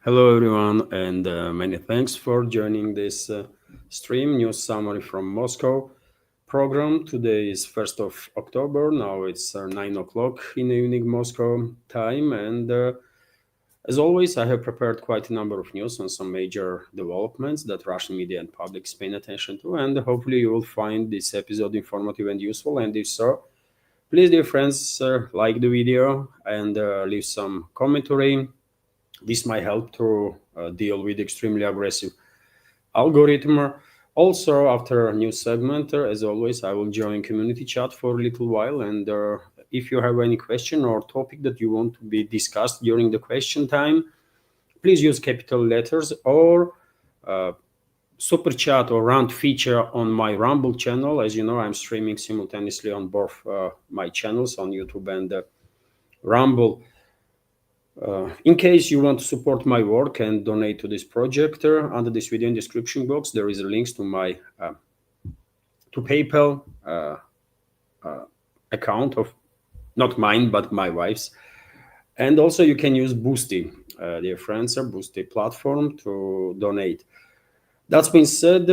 Hello, everyone, and many thanks for joining this stream news summary from Moscow program. Today is 1st of October. Now it's 9 o'clock in the evening Moscow time. And as always, I have prepared quite a number of news on some major developments that Russian media and public is paying attention to. And hopefully you will find this episode informative and useful. And if so, please, dear friends, like the video and leave some commentary. This might help to deal with extremely aggressive algorithm. Also, after a new segment, as always, I will join community chat for a little while. And if you have any question or topic that you want to be discussed during the question time, please use capital letters or super chat or round feature on my Rumble channel. As you know, I'm streaming simultaneously on both my channels on YouTube and Rumble. In case you want to support my work and donate to this project, under this video in description box, there is a link to my to PayPal account of not mine but my wife's, and also you can use Boosty, dear friends, Boosty platform to donate. That's been said,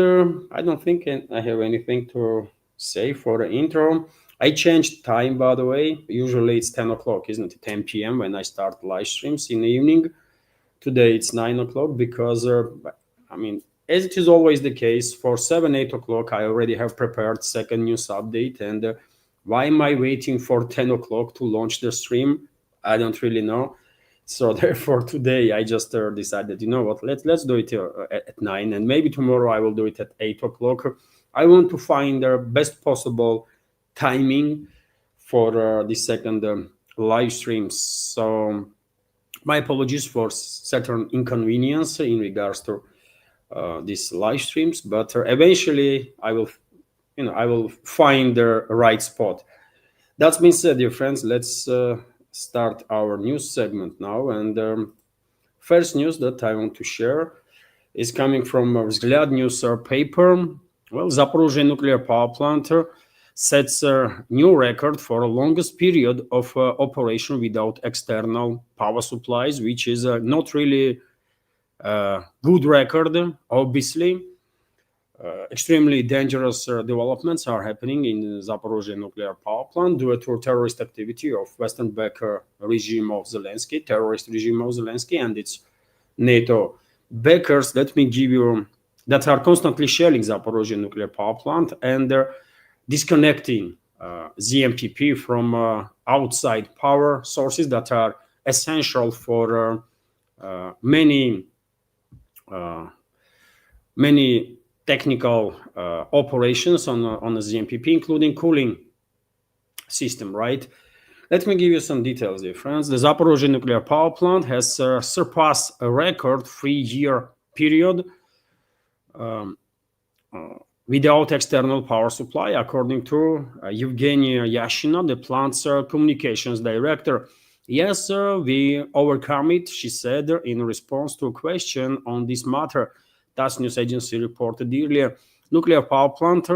I don't think I have anything to say for the intro. I changed time, by the way. Usually it's 10 o'clock, isn't it? 10 p.m. when I start live streams in the evening. Today it's 9 o'clock because, as it is always the case, for 7, 8 o'clock, I already have prepared second news update. And why am I waiting for 10 o'clock to launch the stream? I don't really know. So therefore, today I just decided, you know what, let's do it at 9. And maybe tomorrow I will do it at 8 o'clock. I want to find the best possible timing for the second live streams. So my apologies for certain inconvenience in regards to these live streams, but eventually I will find the right spot. That's been said, dear friends, let's start our news segment now. And first news that I want to share is coming from Vzгляд news paper. Well, Zaporizhzhia nuclear power plant sets a new record for the longest period of operation without external power supplies, which is not really a good record, obviously. Extremely dangerous developments are happening in the Zaporizhzhia nuclear power plant due to terrorist activity of Western backer regime of Zelensky, terrorist regime of Zelensky, and its NATO backers. Let me give you that are constantly shelling Zaporizhzhia nuclear power plant and disconnecting ZMPP from outside power sources that are essential for many technical operations on the ZMPP, including cooling system, right? Let me give you some details, dear friends. The Zaporizhzhia nuclear power plant has surpassed a record 3-year period without external power supply, according to Evgenia Yashina, the plant's communications director. Yes, we overcome it, she said in response to a question on this matter. TASS news agency reported earlier. Nuclear power plant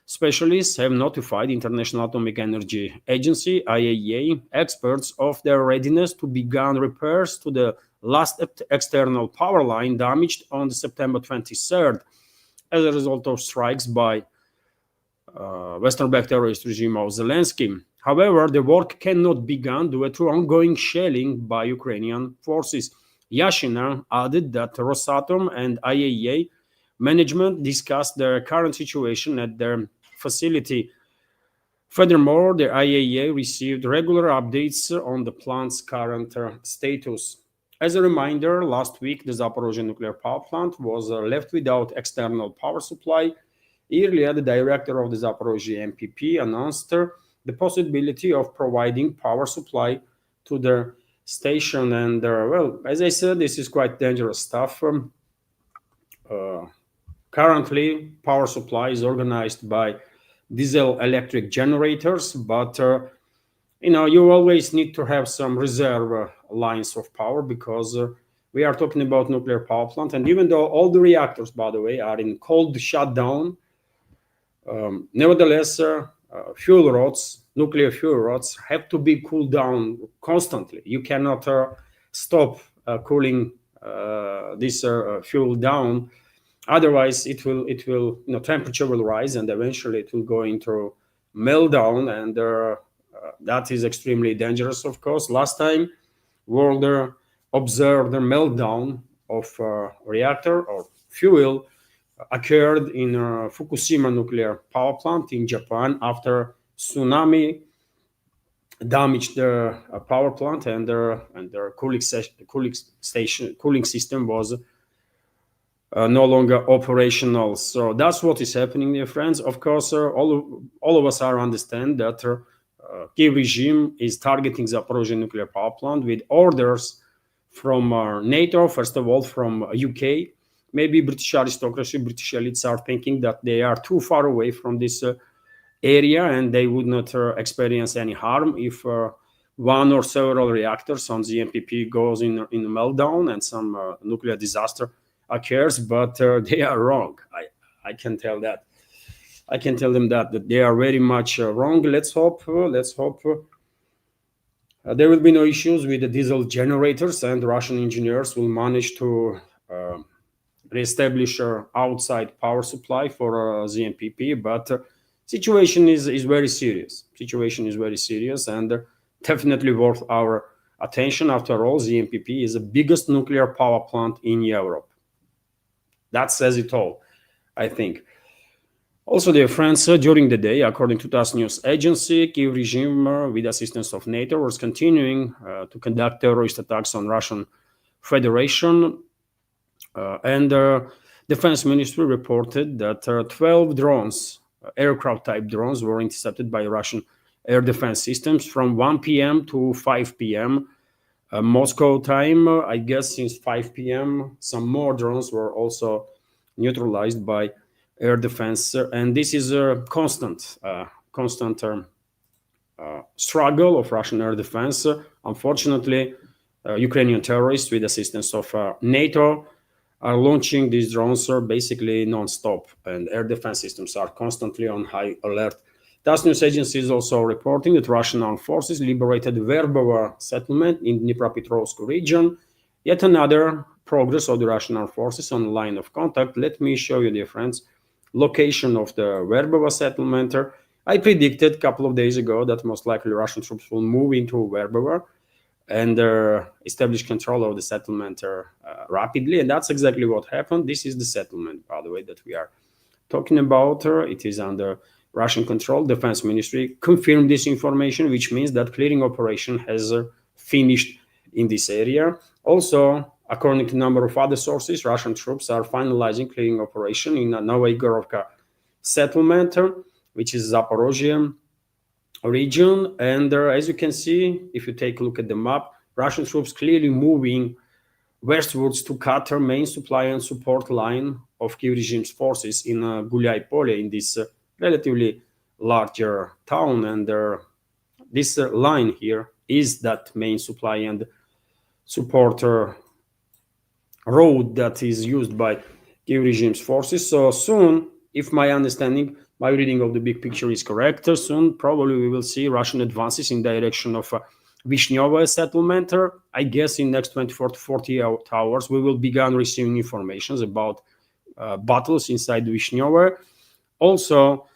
specialists have notified International Atomic Energy Agency, IAEA, experts of their readiness to begin repairs to the last external power line damaged on September 23rd. As a result of strikes by Western-backed terrorist regime of Zelensky. However, the work cannot begin due to ongoing shelling by Ukrainian forces. Yashina added that Rosatom and IAEA management discussed the current situation at their facility. Furthermore, the IAEA received regular updates on the plant's current status. As a reminder, last week, the Zaporizhzhia nuclear power plant was left without external power supply. Earlier, the director of the Zaporizhzhia MPP announced the possibility of providing power supply to the station. And, well, as I said, this is quite dangerous stuff. Currently, power supply is organized by diesel electric generators, but you always need to have some reserve lines of power because we are talking about nuclear power plant. And even though all the reactors, by the way, are in cold shutdown, nevertheless, nuclear fuel rods have to be cooled down constantly. You cannot stop cooling this fuel down. Otherwise, it will temperature will rise, and eventually it will go into meltdown, and that is extremely dangerous. Of course, last time world observed the meltdown of reactor or fuel occurred in Fukushima nuclear power plant in Japan after tsunami damaged the power plant, and their cooling system was no longer operational. So that's what is happening, dear friends. Of course, all of us understand that Kiev regime is targeting Zaporizhzhia nuclear power plant with orders from NATO, first of all, from UK. Maybe British aristocracy, British elites are thinking that they are too far away from this area and they would not experience any harm if one or several reactors on the MPP goes in meltdown and some nuclear disaster occurs. But they are wrong. I can tell that. I can tell them that they are very much wrong. Let's hope there will be no issues with the diesel generators, and Russian engineers will manage to reestablish outside power supply for the MPP. But situation is very serious. Situation is very serious and definitely worth our attention. After all, the MPP is the biggest nuclear power plant in Europe. That says it all, I think. Also, dear friends, during the day, according to TASS news agency, Kiev regime, with assistance of NATO, was continuing to conduct terrorist attacks on Russian Federation. And Defense Ministry reported that 12 drones, aircraft-type drones, were intercepted by Russian air defense systems from 1 p.m. to 5 p.m. Moscow time. I guess since 5 p.m., some more drones were also neutralized by air defense, and this is a constant struggle of Russian air defense. Unfortunately, Ukrainian terrorists, with assistance of NATO, are launching these drones basically non-stop, and air defense systems are constantly on high alert. TASS news agency is also reporting that Russian armed forces liberated Verbovo settlement in Dnipropetrovsk region. Yet another progress of the Russian armed forces on the line of contact. Let me show you, dear friends, location of the Verbovo settlement. I predicted a couple of days ago that most likely Russian troops will move into Verbovo and establish control of the settlement rapidly, and that's exactly what happened. This is the settlement, by the way, that we are talking about. It is under Russian control. Defense Ministry confirmed this information, which means that clearing operation has finished in this area. Also, according to a number of other sources, Russian troops are finalizing clearing operation in Novoigorovka settlement, which is Zaporizhzhia region. And as you can see, if you take a look at the map, Russian troops clearly moving westwards to cut their main supply and support line of Kiev regime's forces in Gulyai-Polye, in this relatively larger town. And this line here is that main supply and support road that is used by Kiev regime's forces. So soon, if my reading of the big picture is correct, soon probably we will see Russian advances in direction of Vishnyovo settlement. I guess in next 24 to 48 hours we will begin receiving information about battles inside Vishnyovo. Also,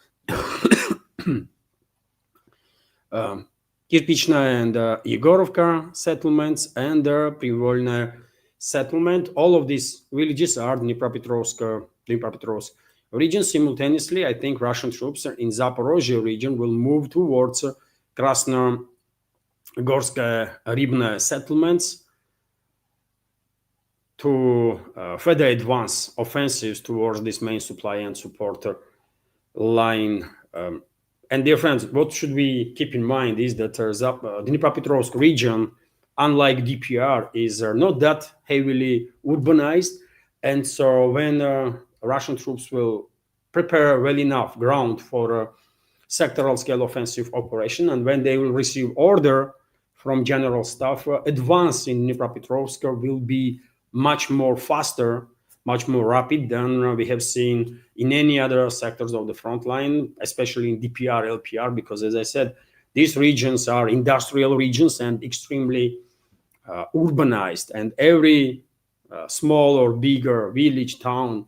Kirpichna and Yegorovka settlements and Privolna settlement. All of these villages are Dnipropetrovsk region. Simultaneously, I think Russian troops in Zaporizhzhia region will move towards Krasnogorsk Ribna settlements to further advance offensives towards this main supply and support line. And dear friends, what should we keep in mind is that Dnipropetrovsk region, unlike DPR, is not that heavily urbanized. And so when Russian troops will prepare well enough ground for a sectoral scale offensive operation, and when they will receive order from general staff, advance in Dnipropetrovsk will be much more faster, much more rapid than we have seen in any other sectors of the front line, especially in DPR, LPR, because as I said, these regions are industrial regions and extremely urbanized, and every small or bigger village, town,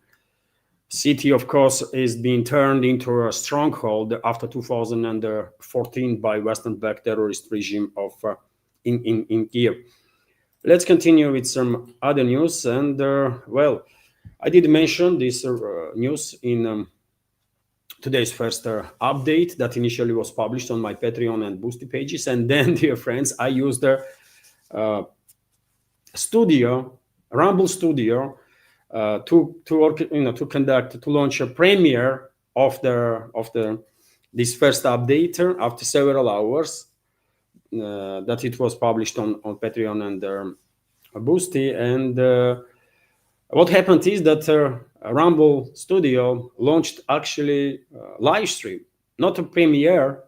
city, of course, is being turned into a stronghold after 2014 by Western-backed terrorist regime of in Kiev. Let's continue with some other news. And well, I did mention this news in today's first update that initially was published on my Patreon and Boosty pages. And then, dear friends, I used the Rumble Studio, to launch a premiere of this first update after several hours that it was published on Patreon and Boosty. And what happened is that Rumble Studio launched actually live stream, not a premiere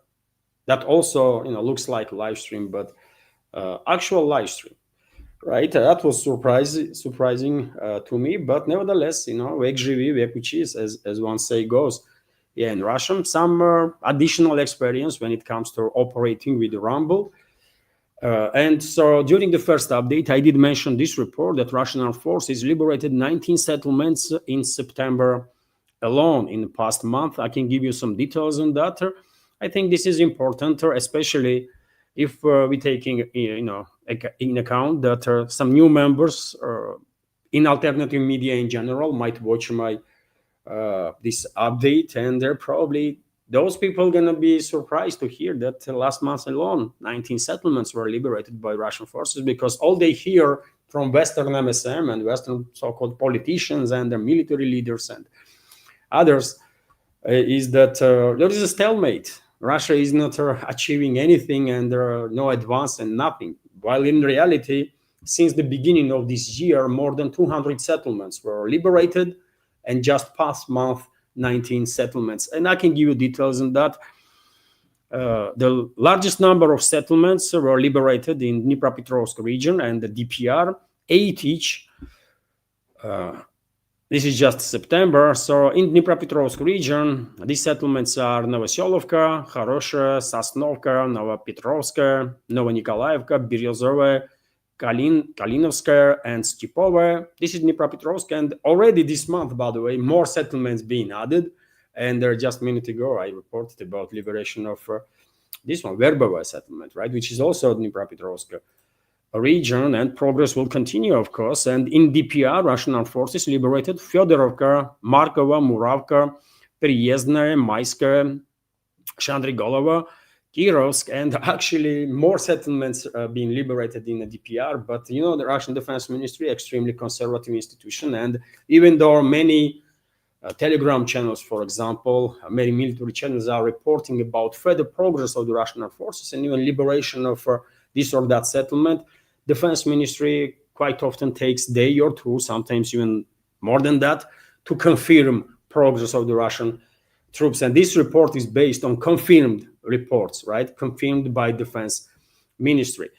that also looks like a live stream, but actual live stream. Right, that was surprising to me, but nevertheless, vek živi, vek uči, as one say goes. Yeah, in Russian, some additional experience when it comes to operating with the Rumble. And so during the first update, I did mention this report that Russian armed forces liberated 19 settlements in September alone in the past month. I can give you some details on that. I think this is important, especially if we're taking in account that some new members in alternative media in general might watch my this update, and they're probably those people going to be surprised to hear that last month alone 19 settlements were liberated by Russian forces, because all they hear from Western MSM and Western so-called politicians and their military leaders and others is that there is a stalemate. Russia is not achieving anything, and there are no advance and nothing. While in reality, since the beginning of this year, more than 200 settlements were liberated, and just past month, 19 settlements. And I can give you details on that. The largest number of settlements were liberated in Dnipropetrovsk region and the DPR, 8 each. This is just September. So in Dnipropetrovsk region, these settlements are Novoselovka, Хорошая, Sosnovka, Novopetrovska, Novonikolaevka, Berezovaya, Kalinovskaya, and Stepovaya. This is Dnipropetrovsk, and already this month, by the way, more settlements being added. And just a minute ago, I reported about liberation of this one, Verbova settlement, right, which is also Dnipropetrovsk region, and progress will continue, of course. And in DPR, Russian armed forces liberated Fyodorovka, Markova, Muravka, Peryezdnaya, Mayskaya, Shandrigolova, Kirovsk, and actually more settlements being liberated in the DPR. But the Russian Defense Ministry, extremely conservative institution, and even though many Telegram channels, for example, many military channels are reporting about further progress of the Russian armed forces and even liberation of this or that settlement, Defense Ministry quite often takes a day or two, sometimes even more than that, to confirm progress of the Russian troops. And this report is based on confirmed reports, right? Confirmed by Defense Ministry.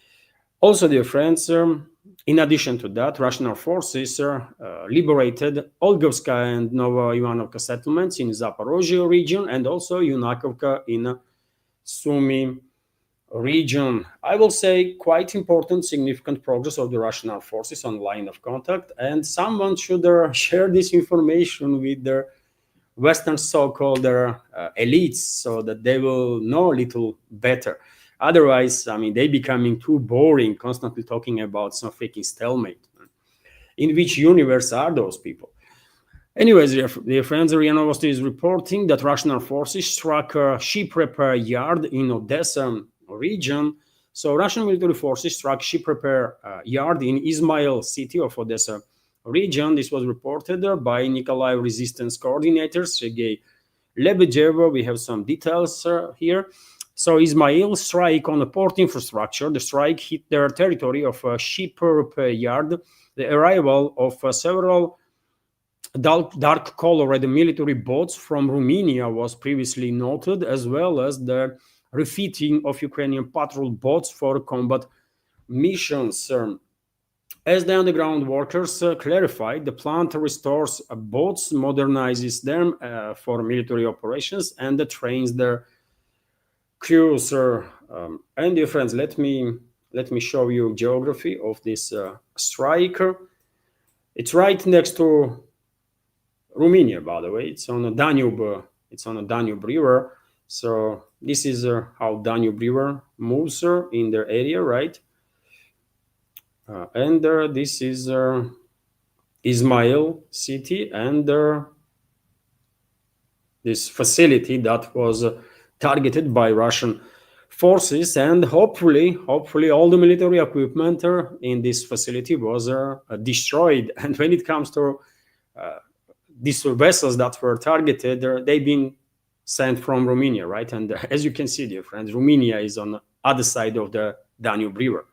Also, dear friends, in addition to that, Russian armed forces liberated Olgovskaya and Novoivanovka settlements in Zaporizhzhia region, and also Yunakovka in Sumy region. I will say quite important, significant progress of the Russian armed forces on line of contact, and someone should share this information with their Western so-called elites so that they will know a little better. Otherwise, they becoming too boring, constantly talking about some freaking stalemate. In which universe are those people? Anyways, dear friends, RIA Novosti is reporting that Russian armed forces struck a ship repair yard in Odessa region. So Russian military forces struck ship repair yard in Izmail city of Odessa region. This was reported by Nikolai resistance coordinator Sergei Lebedev. We have some details here. So Izmail strike on the port infrastructure. The strike hit their territory of a ship repair yard. The arrival of several dark-colored military boats from Romania was previously noted, as well as the refitting of Ukrainian patrol boats for combat missions. As the underground workers clarified, the plant restores boats, modernizes them for military operations, and trains their crews. And dear friends, let me show you geography of this strike. It's right next to Romania, by the way. It's on a Danube. It's on a Danube River. So this is how Danube River moves in their area, right? And this is Izmail city, and this facility that was targeted by Russian forces, and hopefully all the military equipment in this facility was destroyed. And when it comes to these vessels that were targeted, they've been sent from Romania, right? And as you can see, dear friends, Romania is on the other side of the Danube River.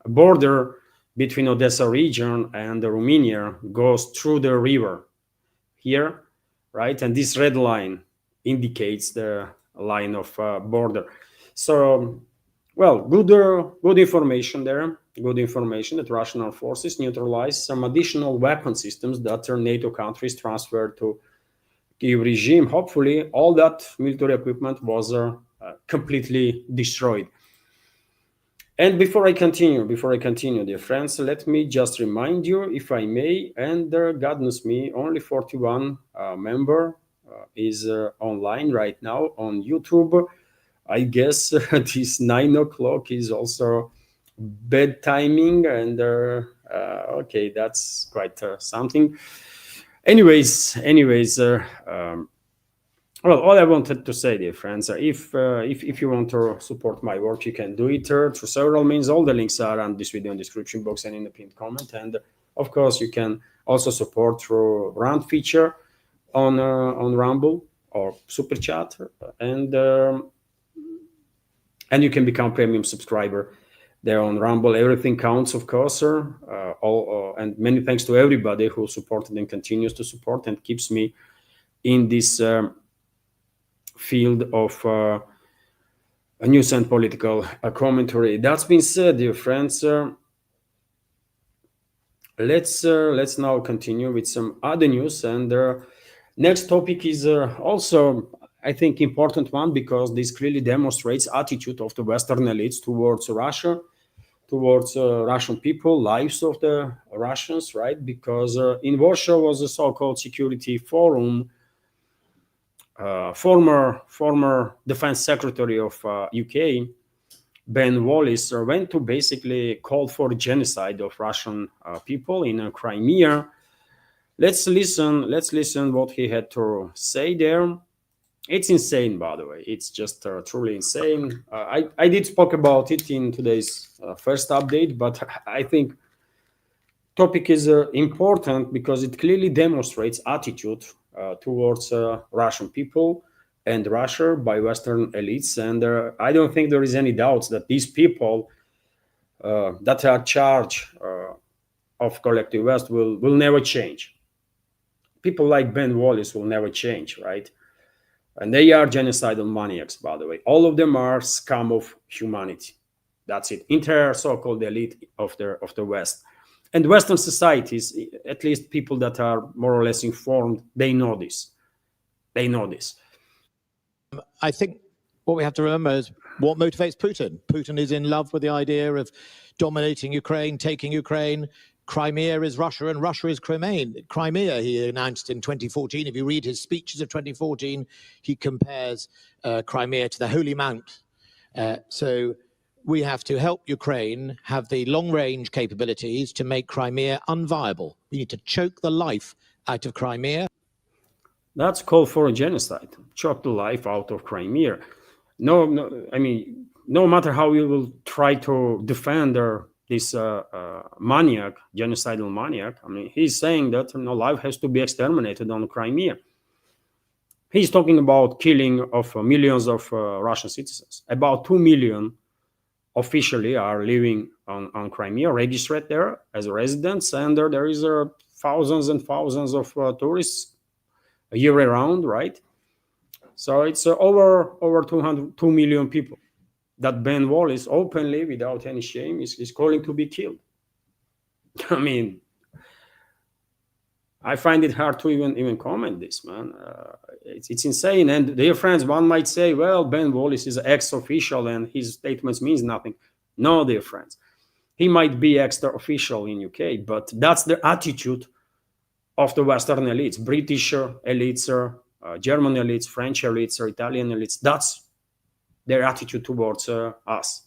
A border between Odessa region and Romania goes through the river here, right? And this red line indicates the line of border. So, well, good information there. Good information that Russian armed forces neutralized some additional weapon systems that are NATO countries transferred to Kiev regime. Hopefully, all that military equipment was completely destroyed. And before I continue, dear friends, let me just remind you, if I may, and God knows me, only 41 member is online right now on YouTube. I guess this 9 o'clock is also bad timing, and okay, that's quite something. Anyways, well, all I wanted to say, dear friends, if you want to support my work, you can do it through several means. All the links are on this video in the description box and in the pinned comment. And of course, you can also support through rant feature on Rumble or Super Chat, and you can become premium subscriber there on Rumble. Everything counts, of course, and many thanks to everybody who supported and continues to support and keeps me in this field of news and political commentary. That's been said, dear friends, let's now continue with some other news. And next topic is also, I think, important one, because this clearly demonstrates attitude of the Western elites towards Russia, towards Russian people, lives of the Russians, right? Because in Warsaw was a so-called security forum. Former defense secretary of UK, Ben Wallace, went to basically call for genocide of Russian people in Crimea. Let's listen what he had to say there. It's insane, by the way. It's just truly insane. I did spoke about it in today's first update, but I think topic is important because it clearly demonstrates attitude towards Russian people and Russia by Western elites. And I don't think there is any doubt that these people that are charged of collective West will never change. People like Ben Wallace will never change, right? And they are genocidal maniacs, by the way. All of them are scum of humanity. That's it. Entire so-called elite of the West. And Western societies, at least people that are more or less informed, they know this. They know this. I think what we have to remember is what motivates Putin. Putin is in love with the idea of dominating Ukraine, taking Ukraine. Crimea is Russia and Russia is Crimea, he announced in 2014. If you read his speeches of 2014, he compares Crimea to the Holy Mount. So we have to help Ukraine have the long-range capabilities to make Crimea unviable. We need to choke the life out of Crimea. That's called for a genocide. Choke the life out of Crimea. No, I mean, no matter how you will try to defend this maniac, genocidal maniac, I mean, he's saying that life has to be exterminated on Crimea. He's talking about killing of millions of Russian citizens. About 2 million officially are living on Crimea, registered there as residents, and there is thousands and thousands of tourists year round, right? So it's over 2 million people that Ben Wallace openly, without any shame, is calling to be killed. I mean, I find it hard to even comment this, man. It's insane. And dear friends, one might say, well, Ben Wallace is ex-official and his statements means nothing. No, dear friends. He might be extra official in UK, but that's the attitude of the Western elites, British elites, German elites, French elites, Italian elites. That's their attitude towards us.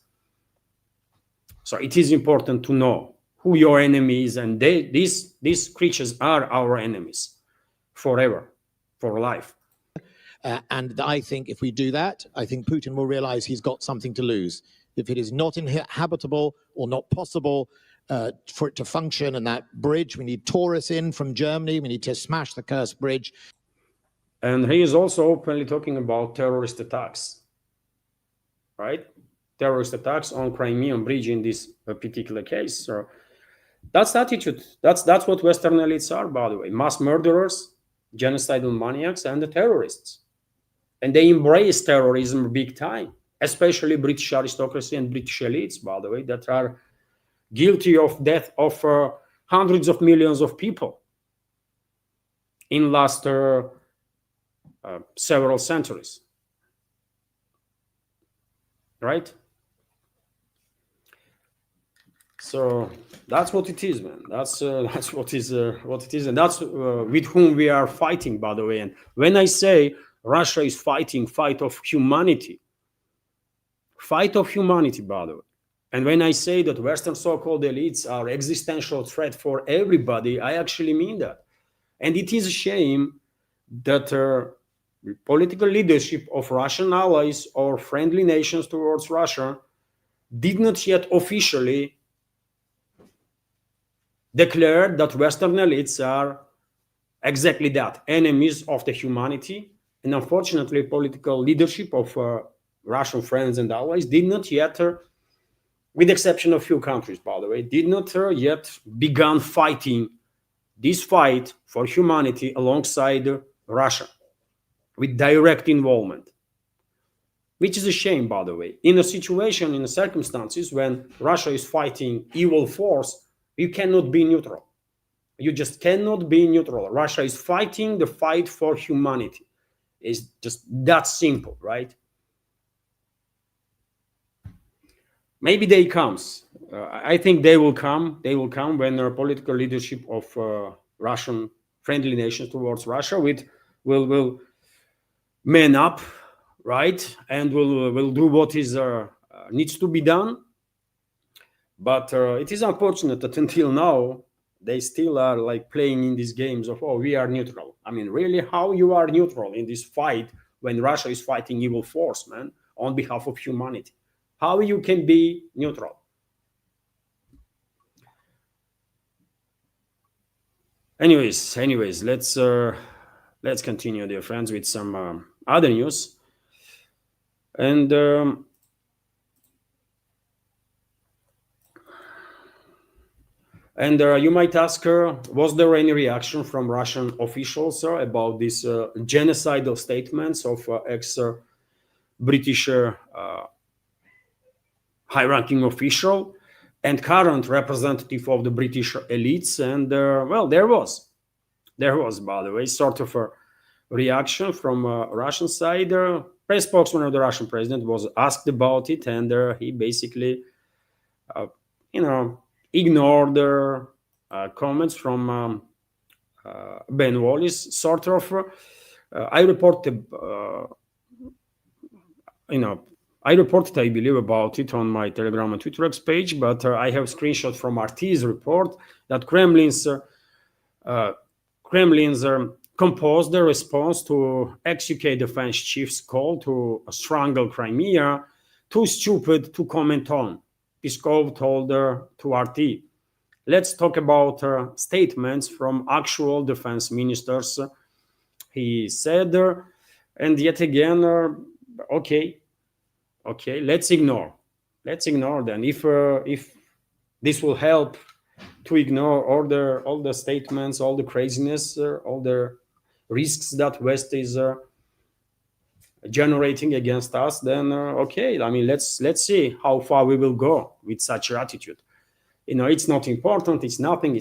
So it is important to know who your enemy is, and these creatures are our enemies forever, for life. And I think if we do that, I think Putin will realize he's got something to lose. If it is not inhabitable or not possible for it to function, and that bridge, we need tourists in from Germany, we need to smash the cursed bridge. And he is also openly talking about terrorist attacks, right? Terrorist attacks on Crimean bridge in this particular case. So that's the attitude. That's what Western elites are, by the way. Mass murderers, genocidal maniacs, and the terrorists. And they embrace terrorism big time, especially British aristocracy and British elites, by the way, that are guilty of death of hundreds of millions of people in last several centuries, right? So that's what it is, man. That's what it is, and that's with whom we are fighting, by the way. And when I say Russia is fighting fight of humanity, by the way, and when I say that Western so-called elites are existential threat for everybody, I actually mean that. And it is a shame that political leadership of Russian allies or friendly nations towards Russia did not yet officially declare that Western elites are exactly that, enemies of the humanity. And unfortunately, political leadership of Russian friends and allies did not yet, with the exception of few countries, by the way, did not yet begun fighting this fight for humanity alongside Russia with direct involvement, which is a shame, by the way. In a situation, in the circumstances when Russia is fighting evil force, you cannot be neutral. You just cannot be neutral. Russia is fighting the fight for humanity. It's just that simple, right? Maybe day comes. I think they will come. They will come when the political leadership of Russian friendly nations towards Russia will man up, right, and will do what is needs to be done. But it is unfortunate that until now they still are like playing in these games of, oh, we are neutral. I mean, really, how you are neutral in this fight when Russia is fighting evil force, man, on behalf of humanity? How you can be neutral? Anyways, let's continue, dear friends, with some other news. And you might ask, was there any reaction from Russian officials about these genocidal statements of ex-British high-ranking official and current representative of the British elites? And well, there was, by the way, sort of a reaction from Russian side. Press spokesman of the Russian president was asked about it, and he basically, ignored the comments from Ben Wallace. Sort of, I reported, I believe, about it on my Telegram and Twitter page, but I have screenshot from RT's report that Kremlin's composed the response to ex-UK defense chief's call to strangle Crimea too stupid to comment on, Peskov told to RT. Let's talk about statements from actual defense ministers, he said, and yet again, okay, let's ignore them. If this will help to ignore all the statements, all the craziness, all the risks that West is generating against us, then okay. I mean, let's see how far we will go with such attitude. It's not important. It's nothing.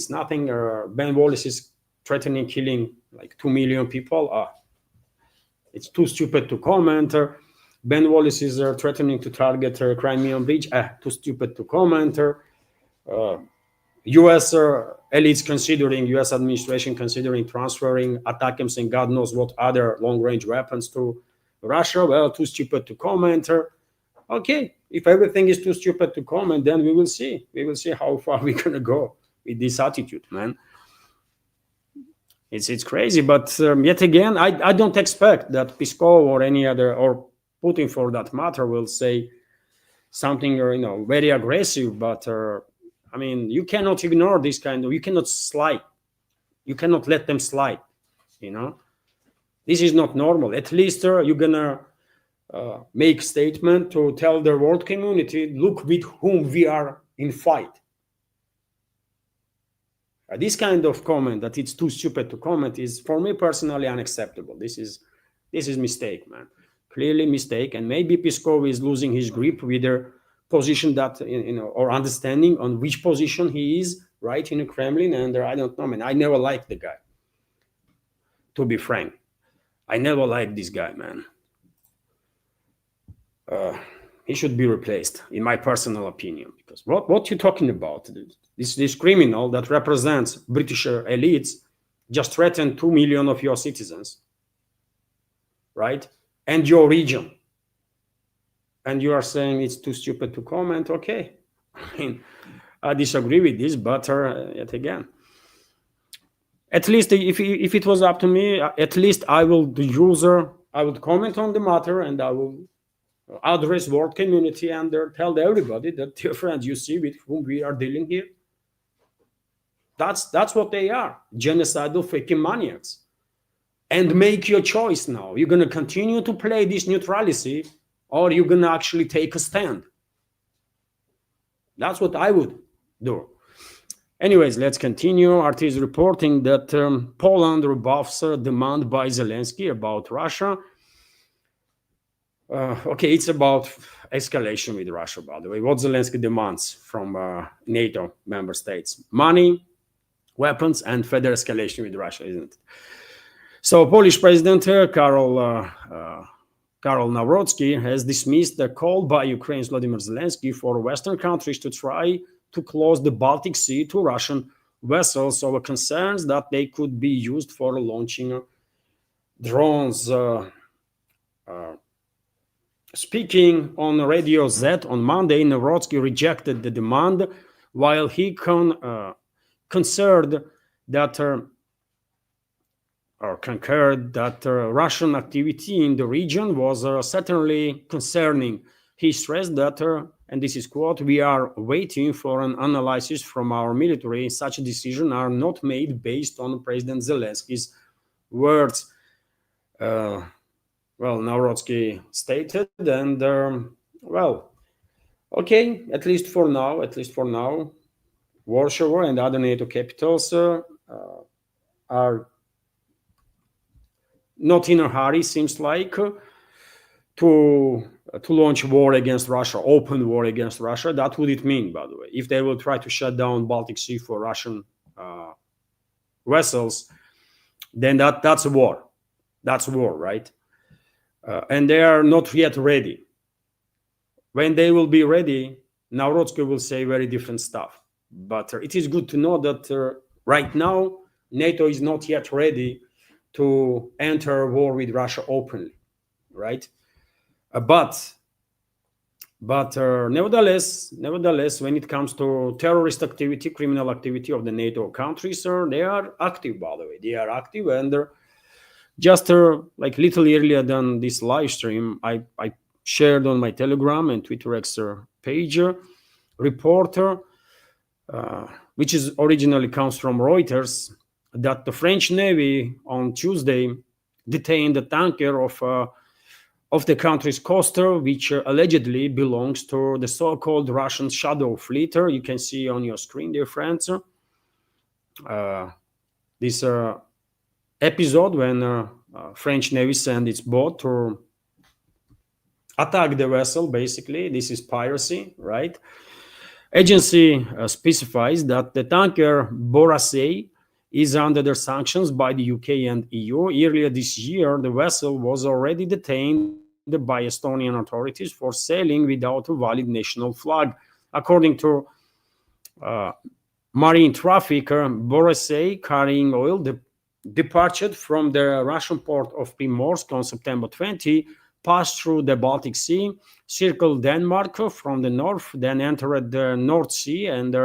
Ben Wallace is threatening killing like 2 million people. It's too stupid to comment. Ben Wallace is threatening to target Crimean bridge. Too stupid to comment. U.S. Elites considering, U.S. administration considering transferring ATACMS and God knows what other long-range weapons to Russia. Well, too stupid to comment. Okay, if everything is too stupid to comment, then we will see. We will see how far we're gonna go with this attitude, man. It's crazy, but yet again, I don't expect that Peskov or any other, or Putin for that matter, will say something very aggressive. But I mean, you cannot ignore this kind of. You cannot slide. You cannot let them slide. This is not normal. At least you're gonna make statement to tell the world community, look with whom we are in fight. This kind of comment that it's too stupid to comment is, for me personally, unacceptable. This is mistake, man. Clearly mistake, and maybe Peskov is losing his grip with their position that or understanding on which position he is right in the Kremlin. And I don't know, man. I never liked the guy. To be frank, I never liked this guy, man. He should be replaced, in my personal opinion. Because what you talking about? This criminal that represents British elites just threatened 2 million of your citizens, right? And your region. And you are saying it's too stupid to comment? Okay. I mean, I disagree with this, but yet again, at least if it was up to me, at least I would comment on the matter, and I will address world community and tell everybody that, dear friends, you see with whom we are dealing here. That's what they are, genocidal freaking maniacs. And make your choice now. You're gonna continue to play this neutrality, or you're gonna actually take a stand. That's what I would do. Anyways, let's continue. RT is reporting that Poland rebuffs demand by Zelensky about Russia. Okay, it's about escalation with Russia, by the way. What Zelensky demands from NATO member states: money, weapons, and further escalation with Russia, isn't it? So Polish President Karol Nawrocki has dismissed the call by Ukraine's Vladimir Zelensky for Western countries to try to close the Baltic Sea to Russian vessels over concerns that they could be used for launching drones. Speaking on Radio Z on Monday, Nawrocki rejected the demand, while he concurred that Russian activity in the region was certainly concerning. He stressed that, and this is quote, "We are waiting for an analysis from our military. Such decisions are not made based on President Zelensky's words." Well, Nawrocki stated, and okay, at least for now, Warsaw and other NATO capitals are not in a hurry, seems like, to launch war against Russia, open war against Russia. That would it mean, by the way, if they will try to shut down Baltic Sea for Russian vessels, then that's a war. That's war, right? And they are not yet ready. When they will be ready, Nawrocki will say very different stuff. But it is good to know that right now, NATO is not yet ready to enter war with Russia openly, right? But nevertheless, when it comes to terrorist activity, criminal activity of the NATO countries, they are active, by the way. They are active, and just like little earlier than this live stream, I shared on my Telegram and Twitter X page report, which is originally comes from Reuters, that the French Navy on Tuesday detained a tanker of the country's coast, which allegedly belongs to the so-called Russian shadow fleet. You can see on your screen, dear friends, this episode when French Navy sent its boat to attack the vessel, basically. This is piracy, right? Agency specifies that the tanker Piracy is under the sanctions by the UK and EU. Earlier this year, the vessel was already detained by Estonian authorities for sailing without a valid national flag. According to marine trafficker Piracy, carrying oil, departed from the Russian port of Primorsk on September 20, passed through the Baltic Sea, circled Denmark from the north, then entered the North Sea and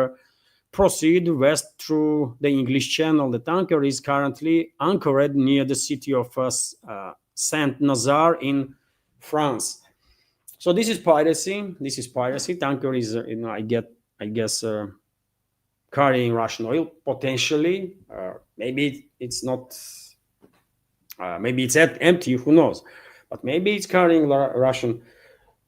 proceed west through the English Channel. The tanker is currently anchored near the city of Saint-Nazaire in France. So this is piracy. This is piracy. Tanker is, I guess, carrying Russian oil potentially. Maybe it's not. Maybe it's empty. Who knows? But maybe it's carrying Russian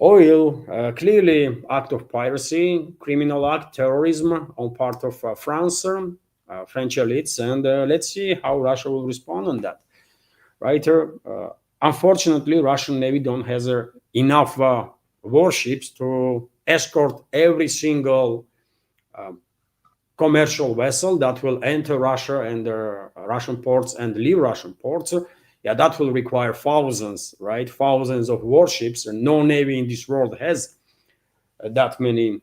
oil. Clearly, act of piracy, criminal act, terrorism on part of France, French elites, and let's see how Russia will respond on that. Right? Unfortunately, Russian Navy don't have enough warships to escort every single commercial vessel that will enter Russia and Russian ports and leave Russian ports. Yeah, that will require thousands, right? Thousands of warships, and no navy in this world has that many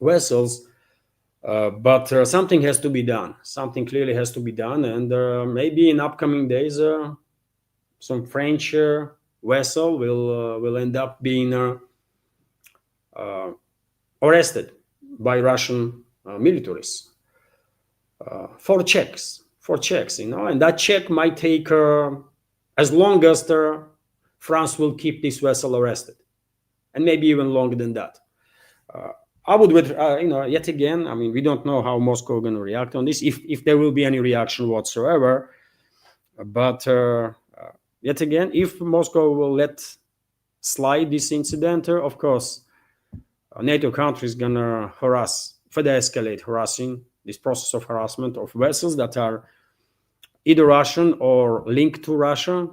vessels. But something has to be done. Something clearly has to be done, and maybe in upcoming days, some French vessel will end up being arrested by Russian militaries for checks, and that check might take as long as France will keep this vessel arrested, and maybe even longer than that. I would, yet again, I mean, we don't know how Moscow is going to react on this, if there will be any reaction whatsoever. But yet again, if Moscow will let slide this incident, of course, NATO country is going to further escalate harassing this process of harassment of vessels that are either Russian or linked to Russia,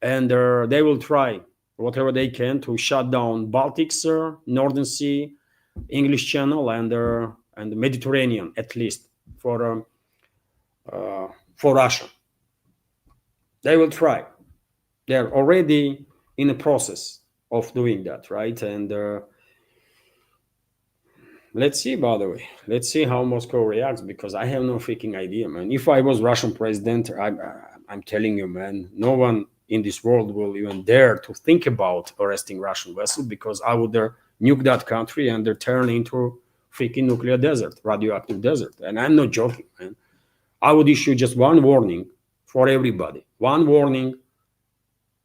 and they will try whatever they can to shut down Baltics, Northern Sea, English Channel, and the Mediterranean, at least for Russia. They will try. They're already in the process of doing that, right? And let's see, by the way, let's see how Moscow reacts, because I have no freaking idea, man. If I was Russian president, I'm telling you, man, no one in this world will even dare to think about arresting Russian vessels, because I would nuke that country and turn into freaking nuclear desert, radioactive desert. And I'm not joking, man. I would issue just one warning for everybody. One warning: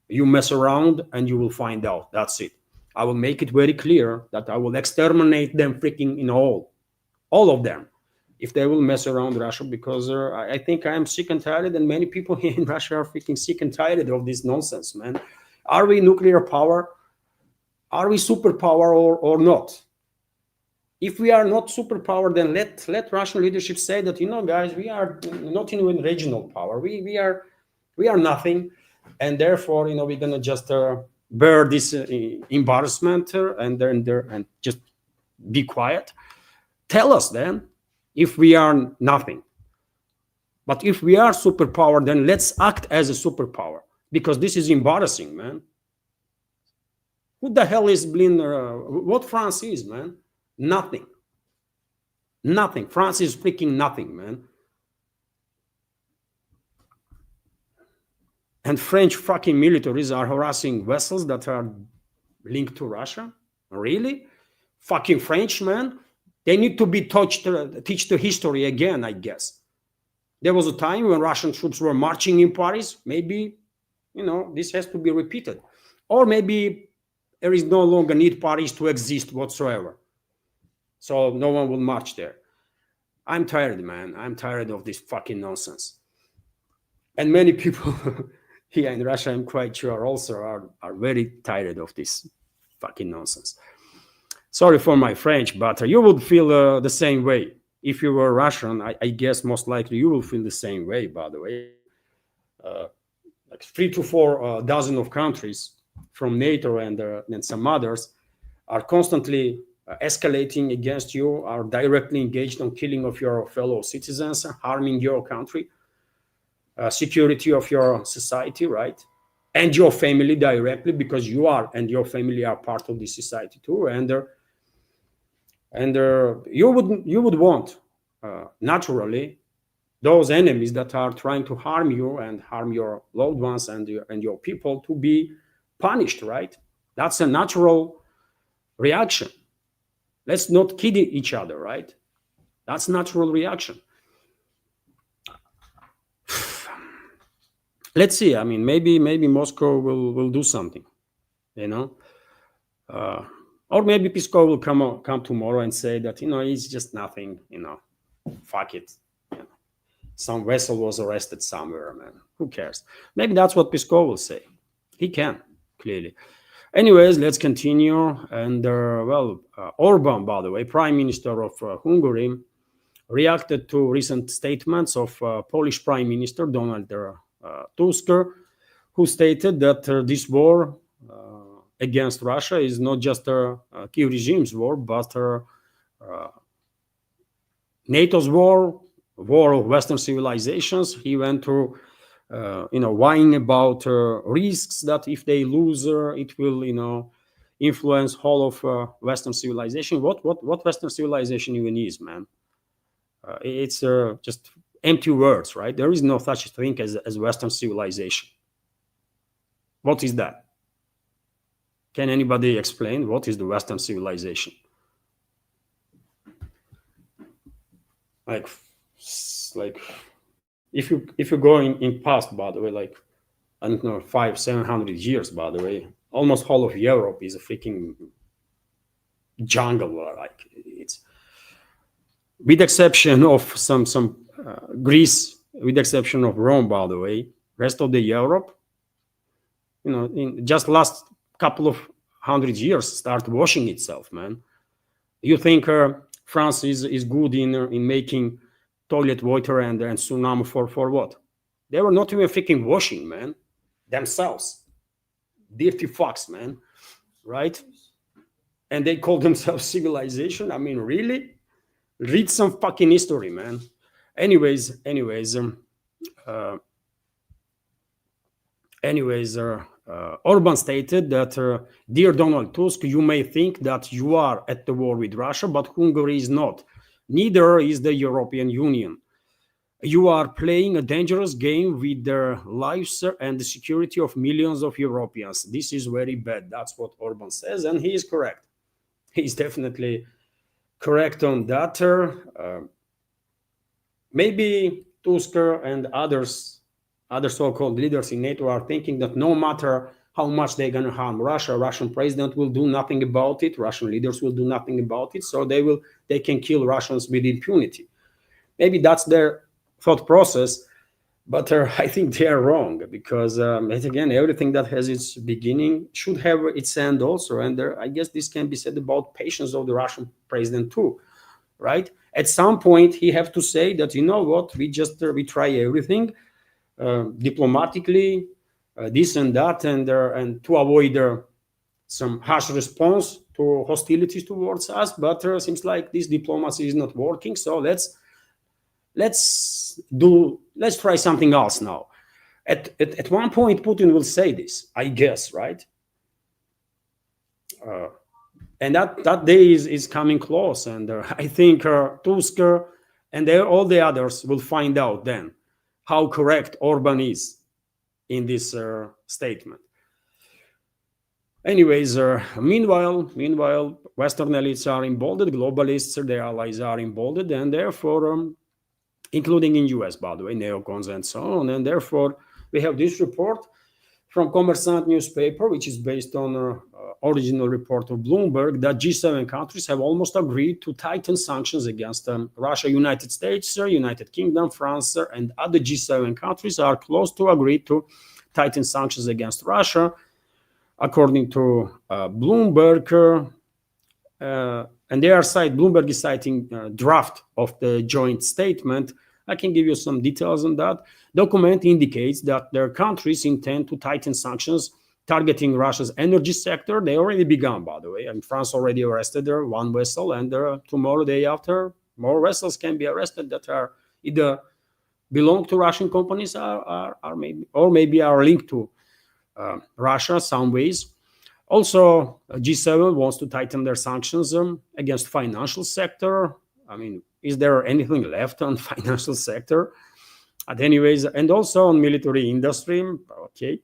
you mess around and you will find out. That's it. I will make it very clear that I will exterminate them freaking in all of them, if they will mess around Russia, because I think I am sick and tired, and many people here in Russia are freaking sick and tired of this nonsense, man. Are we nuclear power? Are we superpower or not? If we are not superpower, then let Russian leadership say that, guys, we are not even regional power. We are nothing, and therefore, we're gonna just bear this embarrassment and just be quiet. Tell us then if we are nothing. But if we are superpower, then let's act as a superpower, because this is embarrassing, man. Who the hell is what France is, man? Nothing. Nothing. France is freaking nothing, man. And French fucking militaries are harassing vessels that are linked to Russia? Really? Fucking French, man? They need to be teach the history again, I guess. There was a time when Russian troops were marching in Paris. Maybe, this has to be repeated. Or maybe there is no longer need Paris to exist whatsoever. So no one will march there. I'm tired, man. I'm tired of this fucking nonsense. And many people here in Russia, I'm quite sure, also are very tired of this fucking nonsense. Sorry for my French, but you would feel the same way. If you were Russian, I guess most likely you will feel the same way, by the way. Like 3 to 4 dozen of countries from NATO and some others are constantly escalating against you, are directly engaged on killing of your fellow citizens, harming your country, security of your society, right? And your family directly, because you are and your family are part of this society too. And And you would want naturally those enemies that are trying to harm you and harm your loved ones and your people to be punished, right? That's a natural reaction. Let's not kid each other, right? That's natural reaction. Let's see. I mean, maybe Moscow will do something, you know, or maybe Peskov will come tomorrow and say that, you know, it's just nothing, you know, fuck it. You know, some vessel was arrested somewhere, man. Who cares? Maybe that's what Peskov will say. He can, clearly. Anyways, let's continue. And Orban, by the way, Prime Minister of Hungary, reacted to recent statements of Polish Prime Minister Donald Tusk, who stated that this war against Russia is not just a Kiev regime's war, but NATO's war of Western civilizations. He went to, whining about risks that if they lose, it will, influence whole of Western civilization. What Western civilization even is, man? It's just empty words, right? There is no such thing as Western civilization. What is that? Can anybody explain what is the Western civilization? Like if you go in past, by the way, like, I don't know, 500-700 years, by the way, almost all of Europe is a freaking jungle. Like, it's, with exception of some Greece, with exception of Rome, by the way, rest of the Europe, in just last couple of 100 years, start washing itself, man. You think France is good in making toilet water and tsunami for what? They were not even freaking washing, man, themselves. Dirty fucks, man, right? And they call themselves civilization. I mean, really? Read some fucking history, man. Anyways, Orban stated that, dear Donald Tusk, you may think that you are at the war with Russia, but Hungary is not. Neither is the European Union. You are playing a dangerous game with the lives and the security of millions of Europeans. This is very bad. That's what Orban says, and he is correct. He's definitely correct on that. Maybe Tusk and other so-called leaders in NATO are thinking that no matter how much they're going to harm Russia, Russian president will do nothing about it. Russian leaders will do nothing about it. So they can kill Russians with impunity. Maybe that's their thought process, but I think they are wrong, because again, everything that has its beginning should have its end also. And I guess this can be said about patience of the Russian president too, right? At some point, he have to say that, you know what, we try everything diplomatically, this and that, and to avoid some harsh response to hostilities towards us. But seems like this diplomacy is not working. So let's try something else now. At one point, Putin will say this, I guess, right? And that day is coming close, and I think Tusk and all the others will find out then how correct Orban is in this statement. Anyways, meanwhile, Western elites are emboldened, globalists, their allies are emboldened, and therefore, including in US, by the way, neocons and so on, and therefore we have this report from Kommersant newspaper, which is based on an original report of Bloomberg, that G7 countries have almost agreed to tighten sanctions against Russia. United States, United Kingdom, France, and other G7 countries are close to agree to tighten sanctions against Russia, according to Bloomberg. And Bloomberg is citing a draft of the joint statement. I can give you some details on that. Document indicates that their countries intend to tighten sanctions targeting Russia's energy sector. They already began, by the way, and France already arrested one vessel, and tomorrow, day after, more vessels can be arrested that are either belong to Russian companies or maybe are linked to Russia some ways. Also, G7 wants to tighten their sanctions against financial sector. I mean, is there anything left on financial sector? But anyways, and also on military industry, okay.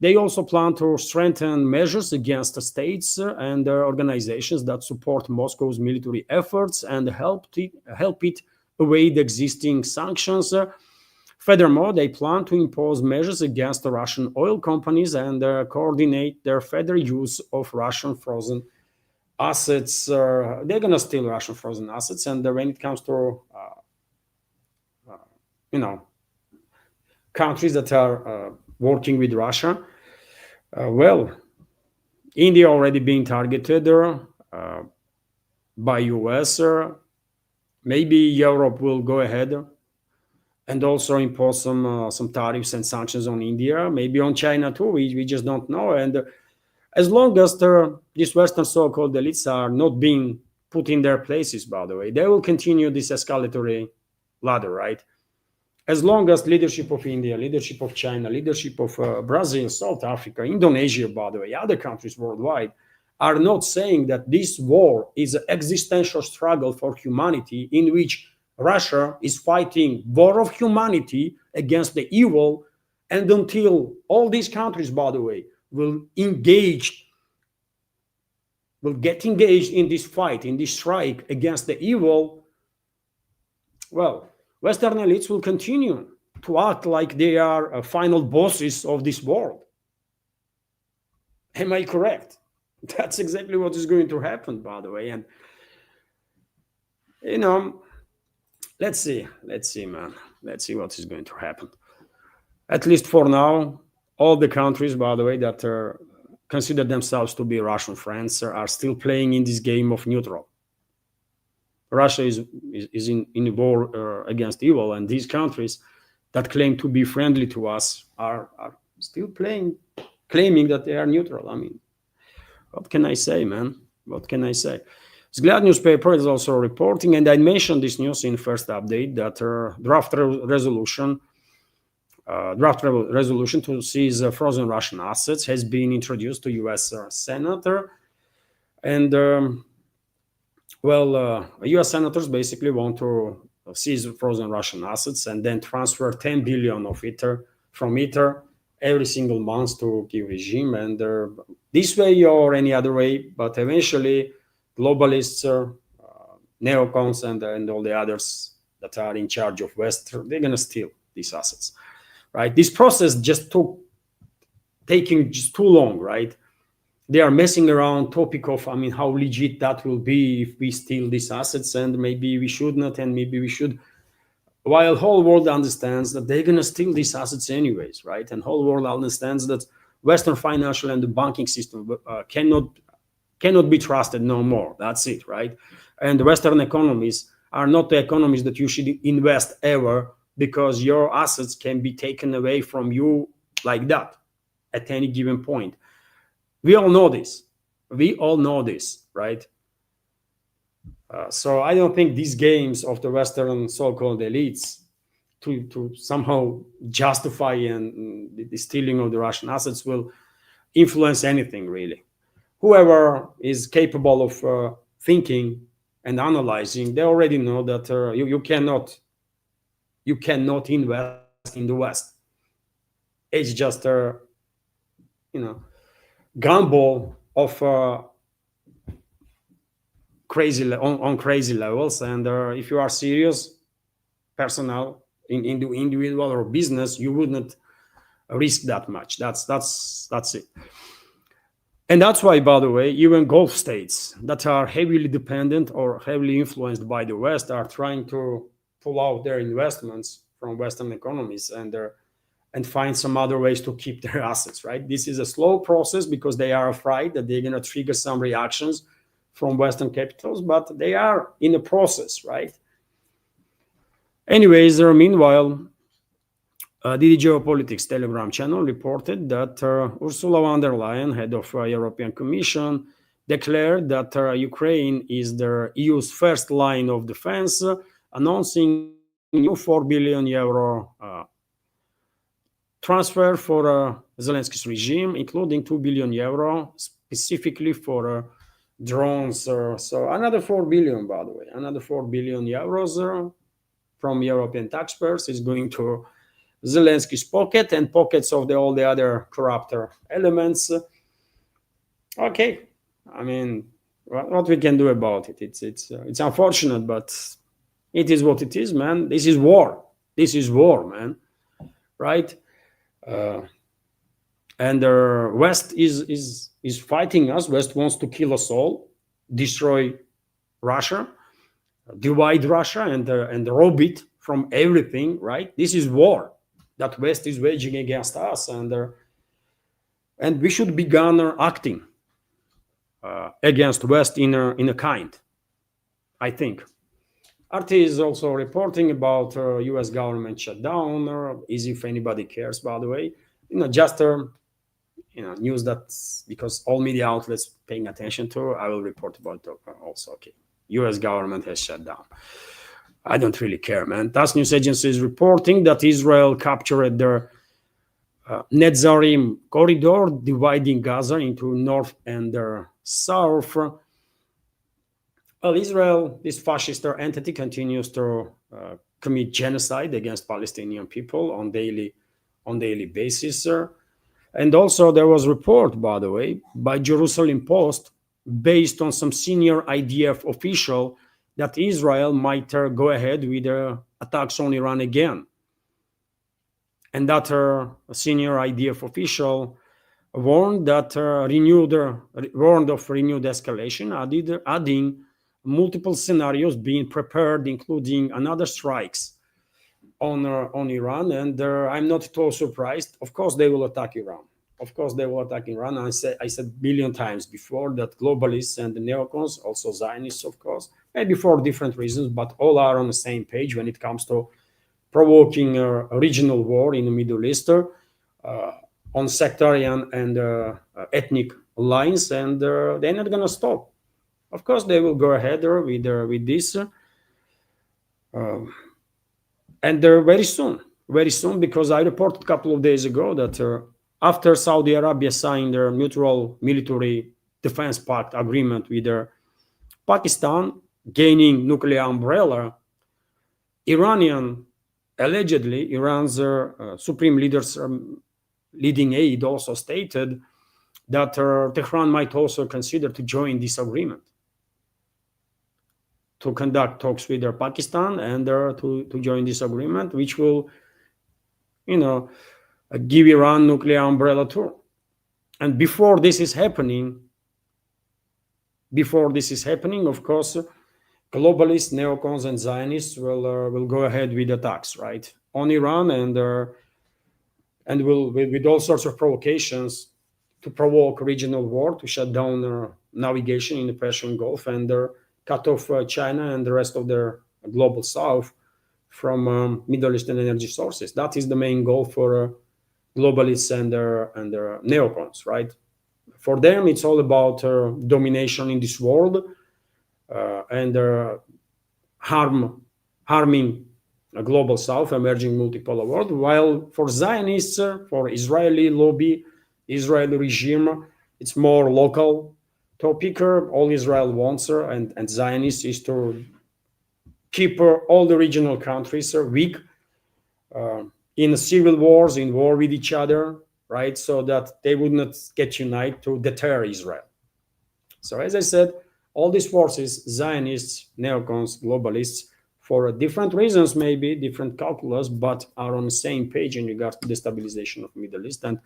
They also plan to strengthen measures against the states and organizations that support Moscow's military efforts and help it evade existing sanctions. Furthermore, they plan to impose measures against the Russian oil companies and coordinate their further use of Russian frozen assets. They're going to steal Russian frozen assets. And when it comes to, countries that are working with Russia, well, India already being targeted by US. Maybe Europe will go ahead and also impose some tariffs and sanctions on India, maybe on China too. We just don't know. And as long as these Western so-called elites are not being put in their places, by the way, they will continue this escalatory ladder, right? As long as leadership of India, leadership of China, leadership of Brazil, South Africa, Indonesia, by the way, other countries worldwide, are not saying that this war is an existential struggle for humanity in which Russia is fighting war of humanity against the evil, and until all these countries, by the way, will get engaged in this fight, in this strike against the evil, well, Western elites will continue to act like they are final bosses of this world. Am I correct? That's exactly what is going to happen, by the way. And, let's see, man. Let's see what is going to happen. At least for now, all the countries, by the way, that consider themselves to be Russian friends are still playing in this game of neutral. Russia is in war against evil, and these countries that claim to be friendly to us are still claiming that they are neutral. I mean, what can I say, man? What can I say? Vzglyad newspaper is also reporting, and I mentioned this news in first update, that draft resolution to seize frozen Russian assets has been introduced to U.S. Senate, and U.S. senators basically want to seize frozen Russian assets and then transfer 10 billion of Ether from Ether every single month to Kyiv regime, and this way or any other way, but eventually globalists, neocons, and all the others that are in charge of West, they're going to steal these assets, right? This process just taking just too long, right? They are messing around topic of, I mean, how legit that will be if we steal these assets, and maybe we should not, and maybe we should, while whole world understands that they're going to steal these assets anyways, right? And whole world understands that Western financial and the banking system cannot be trusted no more. That's it, right? And the Western economies are not the economies that you should invest ever, because your assets can be taken away from you like that at any given point. We all know this. Right? So I don't think these games of the Western so-called elites to somehow justify the stealing of the Russian assets will influence anything, really. Whoever is capable of thinking and analyzing, they already know that you cannot invest in the West. It's just gamble of crazy levels, and if you are serious personnel in individual or business, you would not risk that much. That's it. And that's why, by the way, even Gulf states that are heavily dependent or heavily influenced by the West are trying to pull out their investments from Western economies and find some other ways to keep their assets, right? This is a slow process because they are afraid that they're going to trigger some reactions from Western capitals, but they are in a process, right? Anyways, meanwhile, the Geopolitics Telegram channel reported that Ursula von der Leyen, head of European Commission, declared that Ukraine is the EU's first line of defense, announcing a new 4 billion euro transfer for Zelensky's regime, including 2 billion euro specifically for drones. So another 4 billion, by the way, another 4 billion euros from European taxpayers is going to Zelensky's pocket and pockets of all the other corrupt elements. Okay, I mean, what we can do about it? It's unfortunate, but it is what it is, man. This is war. This is war, man. Right? And the West is fighting us. West wants to kill us all, destroy Russia, divide Russia, and rob it from everything. Right? This is war that West is waging against us, and we should begin acting against West in a kind. I think. RT is also reporting about U.S. government shutdown. Easy if anybody cares, by the way. Just news that's because all media outlets paying attention to. I will report about it also. Okay, U.S. government has shut down. I don't really care, man. TASS news agency is reporting that Israel captured their Netzarim corridor, dividing Gaza into north and south. Well, Israel, this fascist entity, continues to commit genocide against Palestinian people on daily basis. And also there was a report, by the way, by Jerusalem Post, based on some senior IDF official, that Israel might go ahead with attacks on Iran again. And that senior IDF official warned of renewed escalation, adding multiple scenarios being prepared, including another strikes on Iran. And I'm not at all surprised. Of course, they will attack Iran. I said a billion times before that globalists and the neocons, also Zionists, of course, maybe for different reasons, but all are on the same page when it comes to provoking a regional war in the Middle East on sectarian and ethnic lines, and they're not going to stop. Of course, they will go ahead with this, and very soon, because I reported a couple of days ago that after Saudi Arabia signed their mutual military defense pact agreement with Pakistan, gaining nuclear umbrella, allegedly, Iran's supreme leader's leading aide also stated that Tehran might also consider to join this agreement, to conduct talks with Pakistan and to join this agreement, which will, give Iran nuclear umbrella too. And before this is happening, of course, globalists, neocons, and Zionists will go ahead with attacks, right, on Iran, and will with all sorts of provocations to provoke regional war, to shut down navigation in the Persian Gulf, and cut off China and the rest of the global South from Middle Eastern energy sources. That is the main goal for globalists and neocons, right? For them, it's all about domination in this world and harming a global South, emerging multipolar world. While for Zionists, for Israeli lobby, Israeli regime, it's more local topic. All Israel wants and Zionists is to keep all the regional countries weak in civil wars, in war with each other, right? So that they would not get united to deter Israel. So as I said, all these forces, Zionists, neocons, globalists, for different reasons, maybe different calculus, but are on the same page in regards to the stabilization of the Middle East. And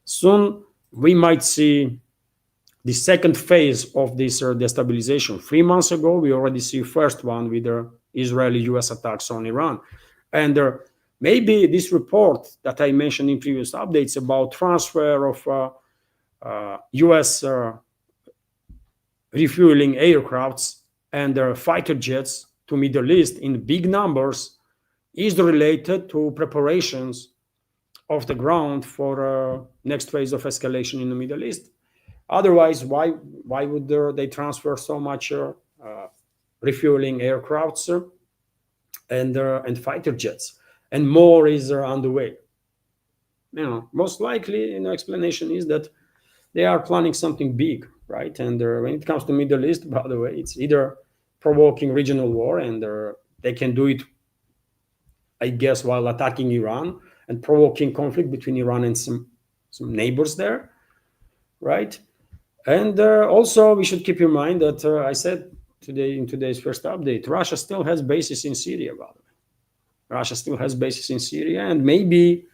soon we might see the second phase of this destabilization. 3 months ago, we already see first one with the Israeli-US attacks on Iran. And maybe this report that I mentioned in previous updates about transfer of US refueling aircrafts and fighter jets to Middle East in big numbers is related to preparations of the ground for next phase of escalation in the Middle East. Otherwise, why would they transfer so much refueling aircrafts and fighter jets? And more is on the way. Most likely, explanation is that they are planning something big, right? And when it comes to Middle East, by the way, it's either provoking regional war, and they can do it, I guess, while attacking Iran and provoking conflict between Iran and some neighbors there, right? And also, we should keep in mind that I said today in today's first update, Russia still has bases in Syria, by the way. Russia still has bases in Syria, and maybe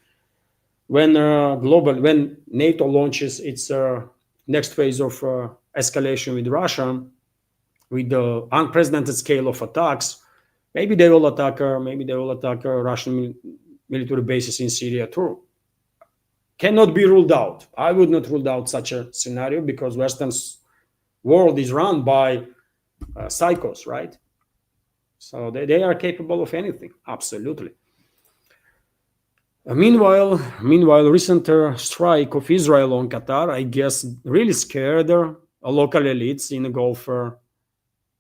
when when NATO launches its next phase of escalation with Russia, with the unprecedented scale of attacks, maybe they will attack Russian military bases in Syria too. Cannot be ruled out. I would not rule out such a scenario, because Western world is run by psychos, right? So they are capable of anything, absolutely. Meanwhile, recent strike of Israel on Qatar, I guess, really scared local elites in the Gulf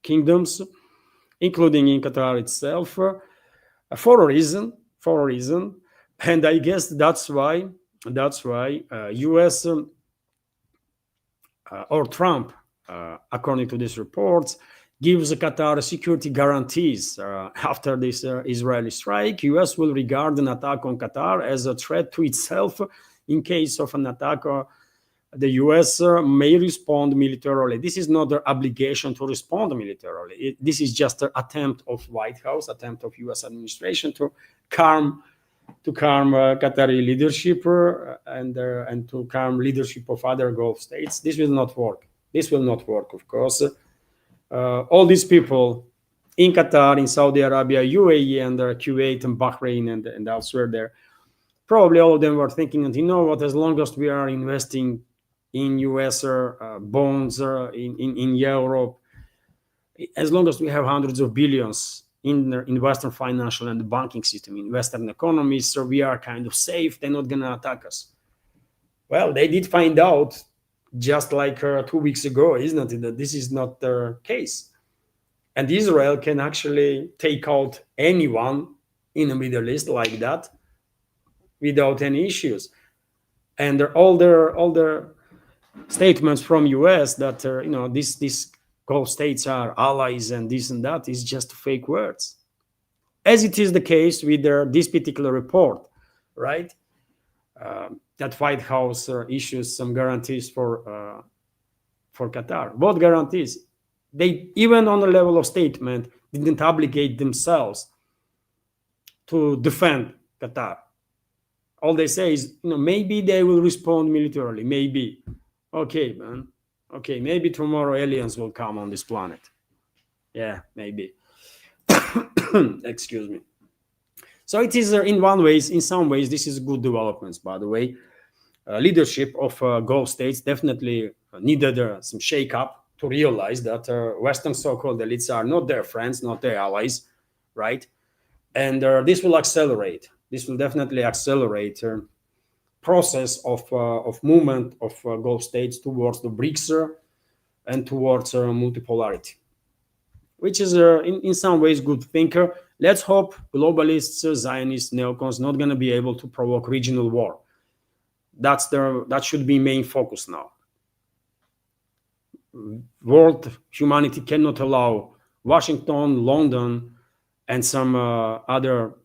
kingdoms, including in Qatar itself, for a reason. And I guess that's why US or Trump, according to these reports, gives Qatar security guarantees. After this Israeli strike, US will regard an attack on Qatar as a threat to itself. In case of an attack, the US may respond militarily. This is not their obligation to respond militarily. This is just an attempt of White House, attempt of US administration to calm Qatari leadership and to calm leadership of other Gulf states. This will not work. Of course. All these people in Qatar, in Saudi Arabia, UAE, and Kuwait, and Bahrain, and elsewhere there, probably all of them were thinking, and you know what, as long as we are investing in US bonds, in Europe, as long as we have hundreds of billions in Western financial and banking system, in Western economies, so we are kind of safe. They're not going to attack us. Well, they did find out just like 2 weeks ago, isn't it, that this is not the case. And Israel can actually take out anyone in the Middle East like that without any issues. And all their statements from US that these Gulf states are allies and this and that is just fake words, as it is the case with this particular report, right? That White House issues some guarantees for Qatar. What guarantees? They, even on the level of statement, didn't obligate themselves to defend Qatar. All they say is, maybe they will respond militarily. Maybe. Okay, man. Okay, maybe tomorrow aliens will come on this planet. Yeah, maybe. Excuse me. So it is in some ways, this is good developments, by the way. Leadership of Gulf states definitely needed some shake-up to realize that Western so-called elites are not their friends, not their allies, right? And this will accelerate. This will definitely accelerate process of movement of Gulf states towards the BRICS and towards multipolarity, which is in some ways good thinker. Let's hope globalists, Zionists, neocons not going to be able to provoke regional war. That should be main focus now. World humanity cannot allow Washington, London, and some other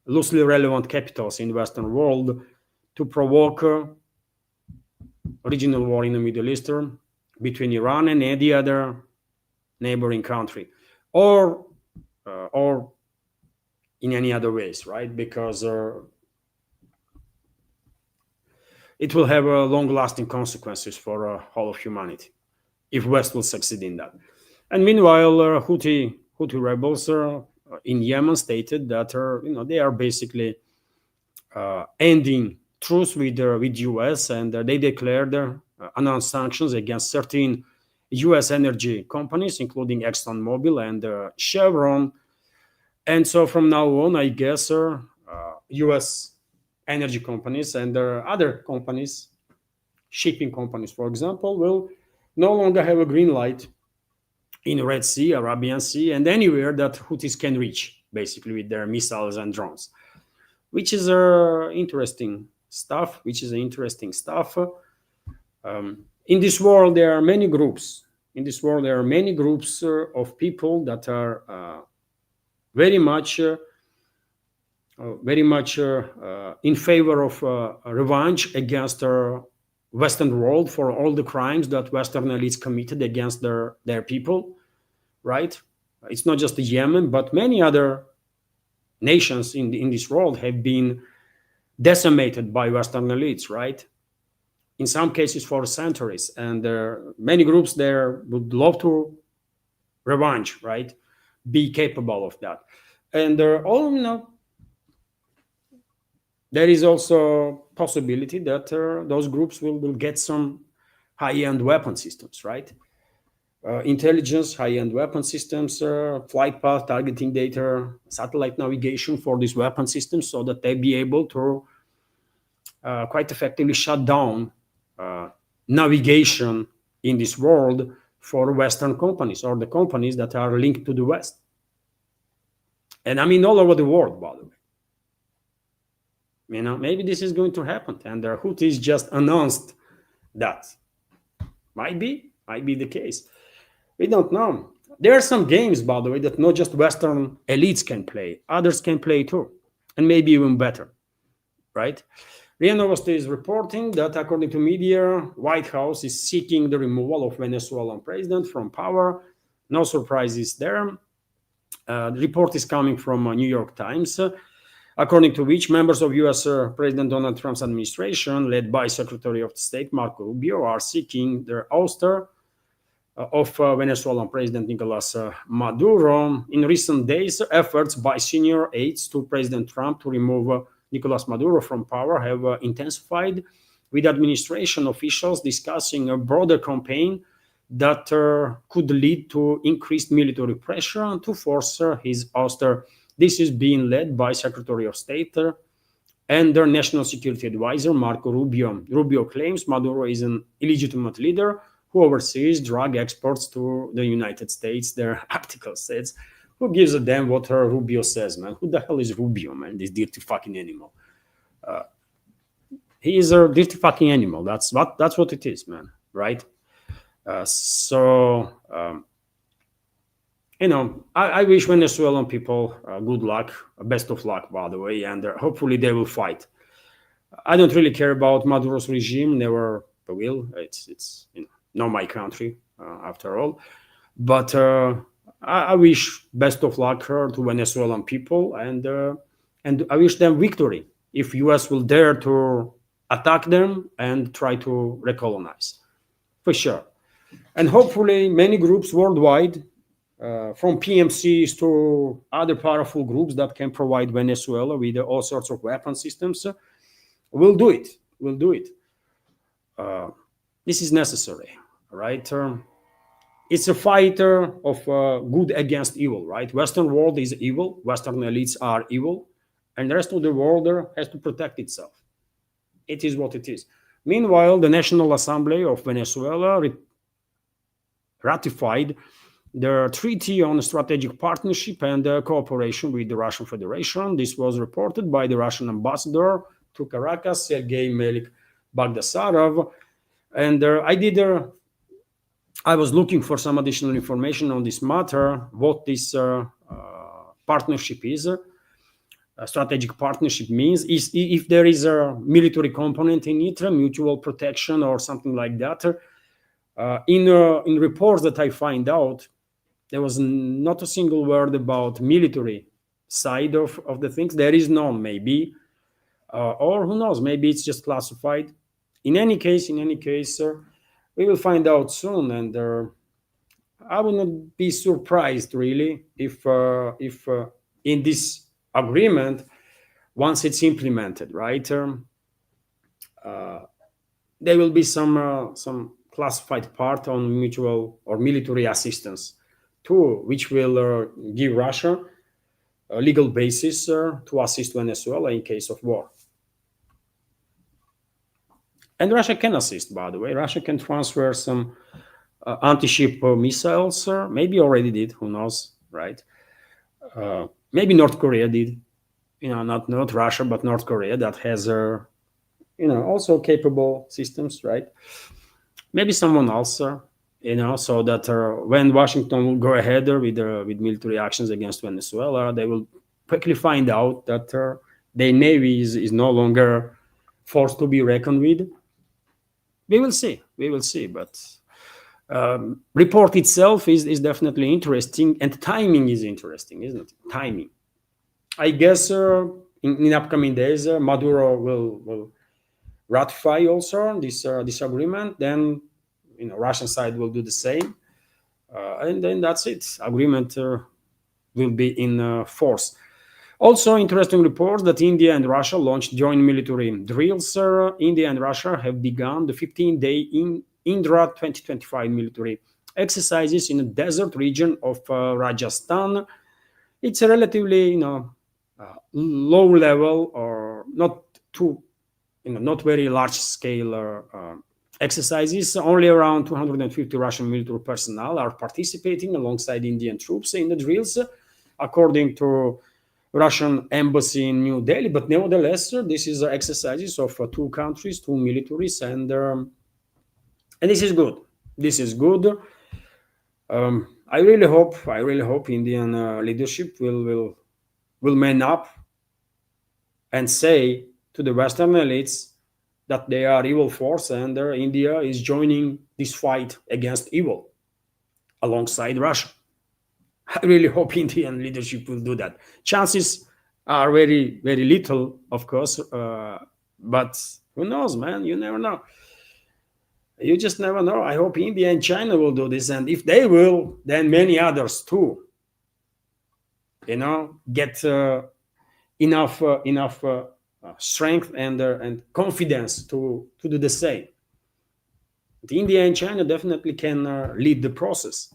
loosely relevant capitals in the Western world to provoke regional war in the Middle East between Iran and any other neighboring country, or in any other ways, right? Because it will have long-lasting consequences for all of humanity if West will succeed in that. And meanwhile, Houthi rebels in Yemen stated that they are basically ending truce with US, and they declared announced sanctions against 13 US energy companies, including ExxonMobil and Chevron. And so from now on, I guess US energy companies and other companies, shipping companies, for example, will no longer have a green light in the Red Sea, Arabian Sea, and anywhere that Houthis can reach, basically with their missiles and drones, which is interesting stuff. In this world, there are many groups. In this world, there are many groups of people that are very much in favor of revenge against the Western world for all the crimes that Western elites committed against their people, right? It's not just Yemen, but many other nations in this world have been decimated by Western elites, right? In some cases for centuries. And many groups there would love to revenge, right? Be capable of that. And all, there is also possibility that those groups will get some high-end weapon systems, right? Intelligence, high-end weapon systems, flight path, targeting data, satellite navigation for these weapon systems, so that they be able to quite effectively shut down navigation in this world for Western companies or the companies that are linked to the West. And I mean all over the world, by the way. Maybe this is going to happen, and the Houthis just announced that. Might be the case. We don't know. There are some games, by the way, that not just Western elites can play. Others can play too, and maybe even better, right? RIA Novosti is reporting that, according to media, White House is seeking the removal of Venezuelan president from power. No surprises there. The report is coming from New York Times, according to which members of U.S. President Donald Trump's administration, led by Secretary of State Marco Rubio, are seeking the ouster of Venezuelan President Nicolas Maduro. In recent days, efforts by senior aides to President Trump to remove Nicolas Maduro from power have intensified, with administration officials discussing a broader campaign that could lead to increased military pressure to force his ouster. This is being led by Secretary of State and their National Security Advisor, Marco Rubio. Rubio claims Maduro is an illegitimate leader who oversees drug exports to the United States. Their article says, who gives a damn what Rubio says, man? Who the hell is Rubio, man? This dirty fucking animal. He is a dirty fucking animal. That's what it is, man, right? I wish Venezuelan people good luck, best of luck, by the way, and hopefully they will fight. I don't really care about Maduro's regime, never will. It's not my country, after all. But I wish best of luck to Venezuelan people, and I wish them victory if US will dare to attack them and try to recolonize, for sure. And hopefully many groups worldwide, from PMCs to other powerful groups that can provide Venezuela with all sorts of weapon systems, will do it. This is necessary, right? It's a fight of good against evil, right? Western world is evil. Western elites are evil. And the rest of the world has to protect itself. It is what it is. Meanwhile, the National Assembly of Venezuela ratified the Treaty on Strategic Partnership and Cooperation with the Russian Federation. This was reported by the Russian ambassador to Caracas, Sergei Melik Bagdasarov. And I was looking for some additional information on this matter, what this partnership is. A strategic partnership means if there is a military component in it, mutual protection or something like that. In reports that I find out, there was not a single word about military side of the things. There is none, maybe, or who knows, maybe it's just classified. In any case, we will find out soon, and I will not be surprised really if in this agreement, once it's implemented, right, there will be some classified part on mutual or military assistance too, which will give Russia a legal basis to assist Venezuela in case of war. And Russia can assist, by the way. Russia can transfer some anti-ship missiles. Maybe already did, who knows, right? Maybe North Korea did. Not Russia, but North Korea that has also capable systems, right? maybe someone else, so that when Washington will go ahead with military actions against Venezuela, they will quickly find out that their navy is no longer forced to be reckoned with. We will see. But report itself is definitely interesting, and timing is interesting, isn't it? Timing. I guess in upcoming days, Maduro will ratify also this agreement. Then, Russian side will do the same, and then that's it. Agreement will be in force. Also, interesting reports that India and Russia launched joint military drills. India and Russia have begun the 15-day Indra 2025 military exercises in the desert region of Rajasthan. It's a relatively, low level, or not too, not very large scale exercises. Only around 250 Russian military personnel are participating alongside Indian troops in the drills, according to Russian embassy in New Delhi. But nevertheless, this is exercises of two countries, two militaries, and this is good. I really hope Indian leadership will man up and say to the Western elites that they are evil force, and India is joining this fight against evil alongside Russia. I really hope Indian leadership will do that. Chances are very, very little, of course, but who knows, man? You never know. You just never know. I hope India and China will do this, and if they will, then many others too. Get enough strength and confidence to do the same. India and China definitely can lead the process,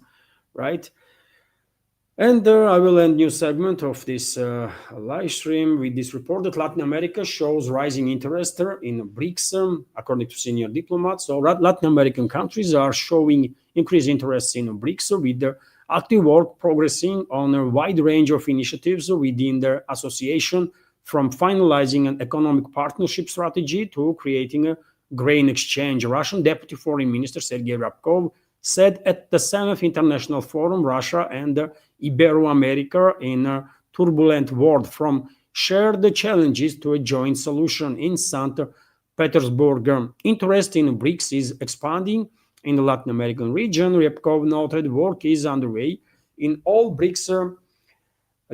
right? And I will end new segment of this live stream with this report that Latin America shows rising interest in BRICS, according to senior diplomats. So Latin American countries are showing increased interest in BRICS, with the active work progressing on a wide range of initiatives within their association, from finalizing an economic partnership strategy to creating a grain exchange. Russian Deputy Foreign Minister Sergei Ryabkov said at the 7th International Forum, Russia and Ibero-America in a turbulent world, from shared challenges to a joint solution in St. Petersburg. Interest in BRICS is expanding in the Latin American region. Ryabkov noted work is underway in all BRICS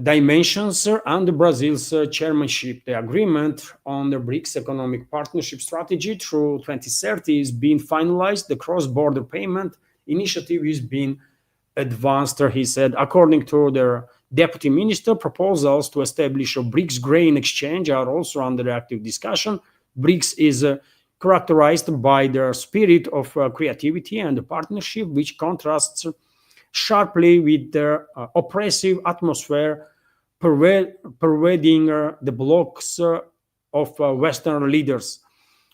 dimensions under Brazil's chairmanship. The agreement on the BRICS economic partnership strategy through 2030 is being finalized. The cross-border payment initiative is being advanced, he said. According to the deputy minister, proposals to establish a BRICS grain exchange are also under active discussion. BRICS is characterized by the spirit of creativity and partnership, which contrasts sharply with the oppressive atmosphere pervading the blocs of Western leaders.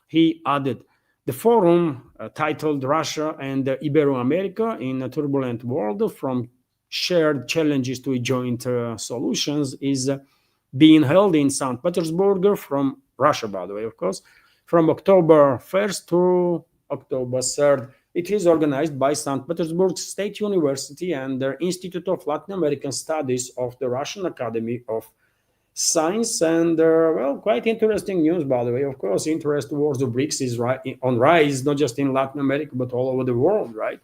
He added, the forum, titled Russia and Ibero-America in a Turbulent World, from Shared Challenges to Joint Solutions, is being held in St. Petersburg, from Russia, by the way, of course, from October 1st to October 3rd. It is organized by St. Petersburg State University and the Institute of Latin American Studies of the Russian Academy of Science. And quite interesting news, by the way. Of course, interest towards the BRICS is on rise, not just in Latin America, but all over the world, right?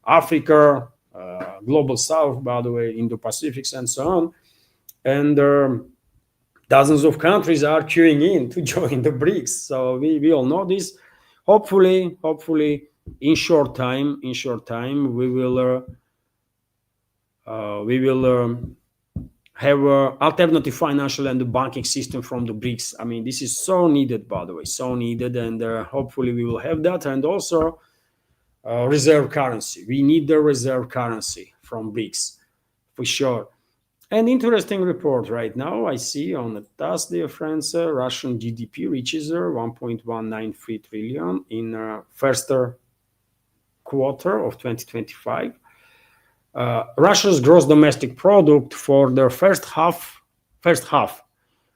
Africa, Global South, by the way, Indo-Pacific, and so on. And dozens of countries are queuing in to join the BRICS. So we all know this. Hopefully, in short time, we will have an alternative financial and banking system from the BRICS. I mean, this is so needed, by the way, so needed, and hopefully we will have that. And also reserve currency. We need the reserve currency from BRICS, for sure. An interesting report right now I see on the task, dear friends. Russian GDP reaches 1.193 trillion in first quarter of 2025. Russia's gross domestic product for the first half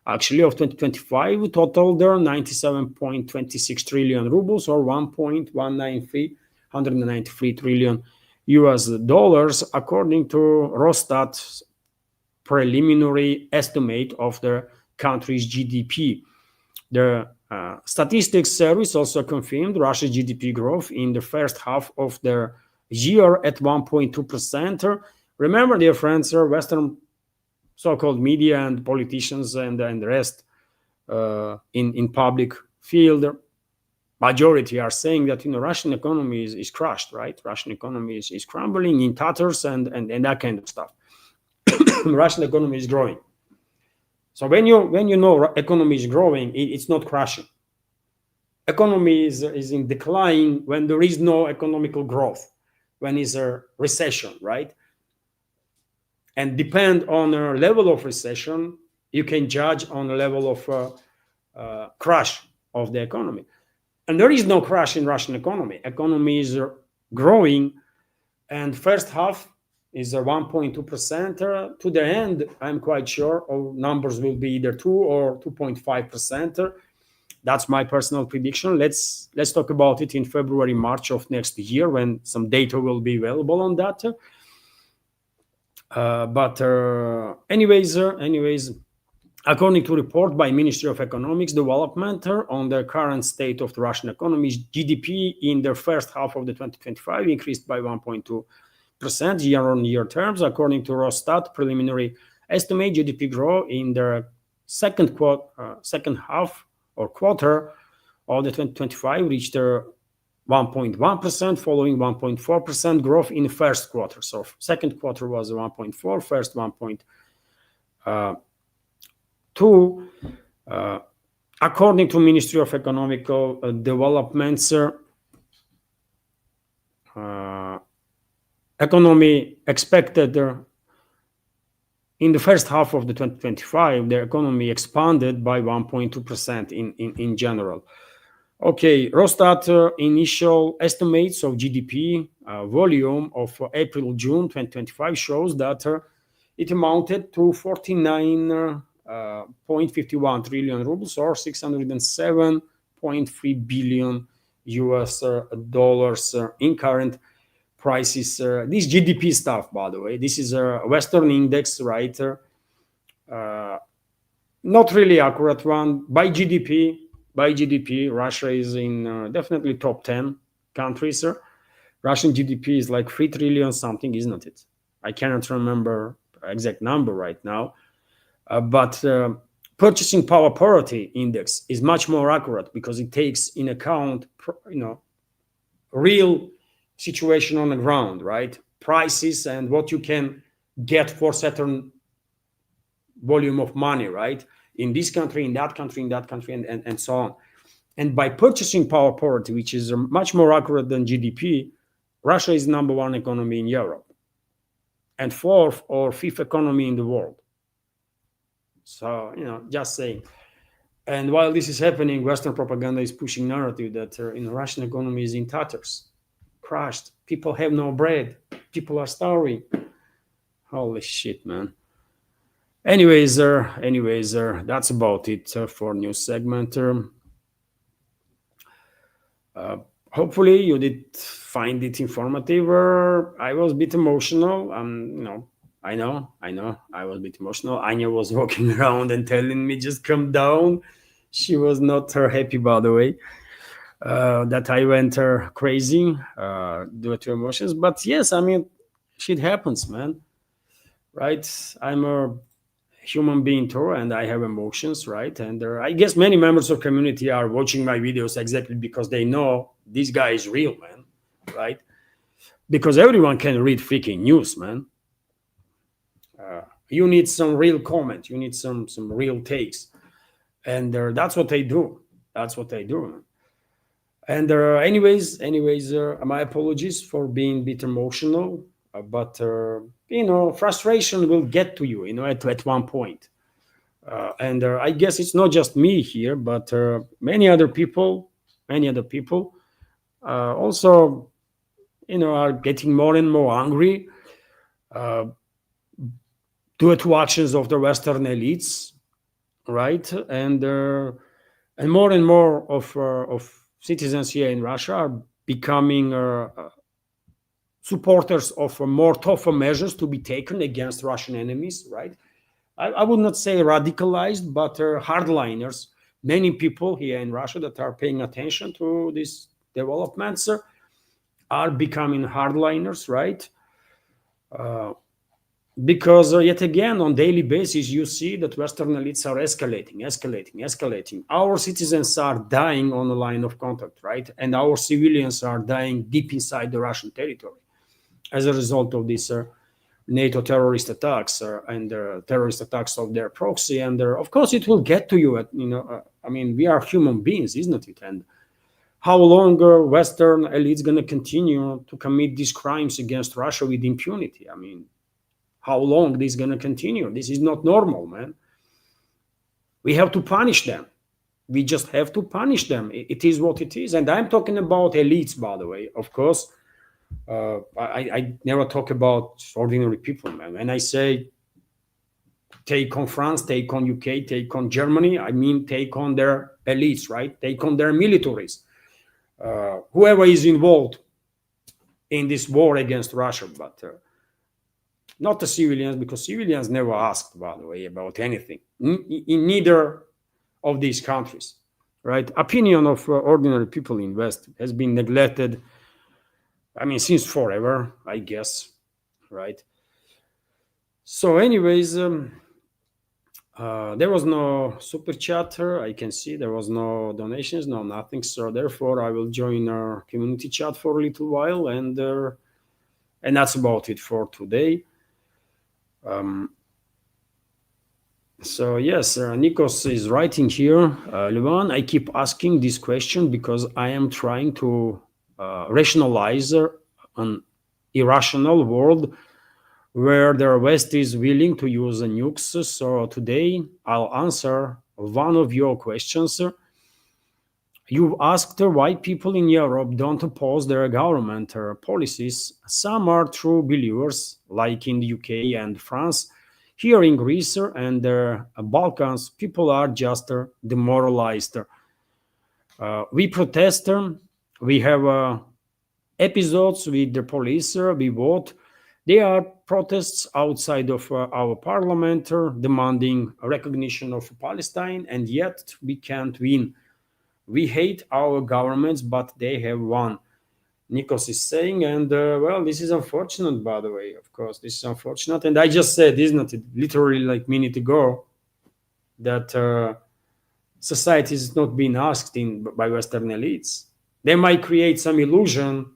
actually of 2025 totaled 97.26 trillion rubles, or 1.193 193 trillion US dollars, according to Rostat's preliminary estimate of the country's GDP. The statistics service also confirmed Russia's GDP growth in the first half of the year at 1.2%. Remember, dear friends, Western so-called media and politicians and the rest in public field, majority are saying that Russian economy is crushed, right? Russian economy is crumbling, in tatters, and that kind of stuff. Russian economy is growing. So when you know economy is growing, it's not crashing. Economy is in decline when there is no economical growth, when is a recession, right? And depend on a level of recession, you can judge on the level of crash of the economy. And there is no crash in Russian economy. Economy is growing, and first half is 1.2%. To the end, I'm quite sure all numbers will be either 2 or 2.5%. That's my personal prediction. Let's talk about it in February, March of next year when some data will be available on that. Anyways, according to report by Ministry of Economics Development on the current state of the Russian economy, GDP in the first half of the 2025 increased by 1.2% year-on-year terms. According to Rosstat preliminary estimate, GDP growth in the second half or quarter of the 2025 reached 1.1%, following 1.4% growth in the first quarter. So second quarter was 1.4, first 1.2. According to Ministry of Economical Developments, economy expected in the first half of the 2025, the economy expanded by 1.2% in general. Okay, Rosstat initial estimates of GDP volume of April-June 2025 shows that it amounted to 49.51 trillion rubles, or 607.3 billion US dollars in current prices. This GDP stuff, by the way, this is a Western index, right? Not really accurate one. By GDP, Russia is in definitely top 10 countries. Russian GDP is like 3 trillion something, isn't it? I cannot remember exact number right now. But purchasing power parity index is much more accurate because it takes in account, real situation on the ground, right? Prices and what you can get for certain volume of money, right? In this country, in that country, and so on. And by purchasing power parity, which is much more accurate than GDP, Russia is number one economy in Europe and fourth or fifth economy in the world. So, just saying. And while this is happening, Western propaganda is pushing narrative that Russian economy is in tatters, crushed. People have no bread. People are starving. Holy shit, man. Anyways, that's about it for news segment. Hopefully you did find it informative. I was a bit emotional. I know. I was a bit emotional. Anya was walking around and telling me, just calm down. She was not happy, by the way, that I went crazy due to emotions. But yes, shit happens, man. Right? I'm a human being too, and I have emotions, right? And I guess many members of community are watching my videos exactly because they know this guy is real, man, right? Because everyone can read freaking news, man. You need some real comment. You need some real takes, and that's what they do. Man. And anyways, my apologies for being a bit emotional, but frustration will get to you, at one point. And I guess it's not just me here, but many other people also, are getting more and more angry due to actions of the Western elites, right? And more of citizens here in Russia are becoming supporters of more tougher measures to be taken against Russian enemies, right? I would not say radicalized, but hardliners. Many people here in Russia that are paying attention to these developments are becoming hardliners, right? Because yet again, on daily basis, you see that Western elites are escalating. Our citizens are dying on the line of contact, right? And our civilians are dying deep inside the Russian territory as a result of these NATO terrorist attacks and terrorist attacks of their proxy. And of course, it will get to you. I mean, we are human beings, isn't it? And how long Western elites going to continue to commit these crimes against Russia with impunity? I mean, how long this is going to continue? This is not normal, man. We have to punish them. We just have to punish them. It is what it is. And I'm talking about elites, by the way, of course. I never talk about ordinary people, man. When I say take on France, take on UK, take on Germany, I mean take on their elites, right? Take on their militaries. Whoever is involved in this war against Russia, but not the civilians, because civilians never asked, by the way, about anything in neither of these countries, right? Opinion of ordinary people in West has been neglected, I mean, since forever, I guess, right? So anyways, there was no super chat. I can see there was no donations, no nothing. So therefore, I will join our community chat for a little while, and that's about it for today. So yes, Nikos is writing here, Levan, I keep asking this question because I am trying to rationalize an irrational world where the West is willing to use nukes. So today I'll answer one of your questions. You asked why people in Europe don't oppose their government policies. Some are true believers, like in the UK and France. Here in Greece and the Balkans, people are just demoralized. We protest, we have episodes with the police, we vote. There are protests outside of our parliament demanding recognition of Palestine, and yet we can't win. We hate our governments, but they have won. Nikos is saying, and well, this is unfortunate, by the way. Of course, this is unfortunate. And I just said, isn't it, literally like a minute ago, that society is not being asked by Western elites. They might create some illusion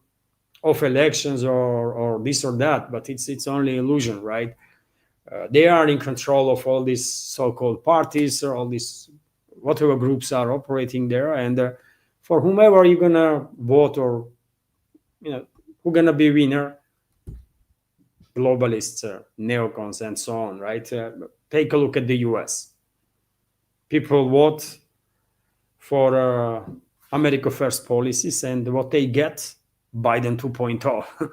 of elections or this or that, but it's only illusion, right? They are in control of all these so-called parties or all these whatever groups are operating there, and for whomever you're gonna vote, or who's gonna be winner, globalists, neocons, and so on, right? Take a look at the US. People vote for America First policies, and what they get, Biden 2.0.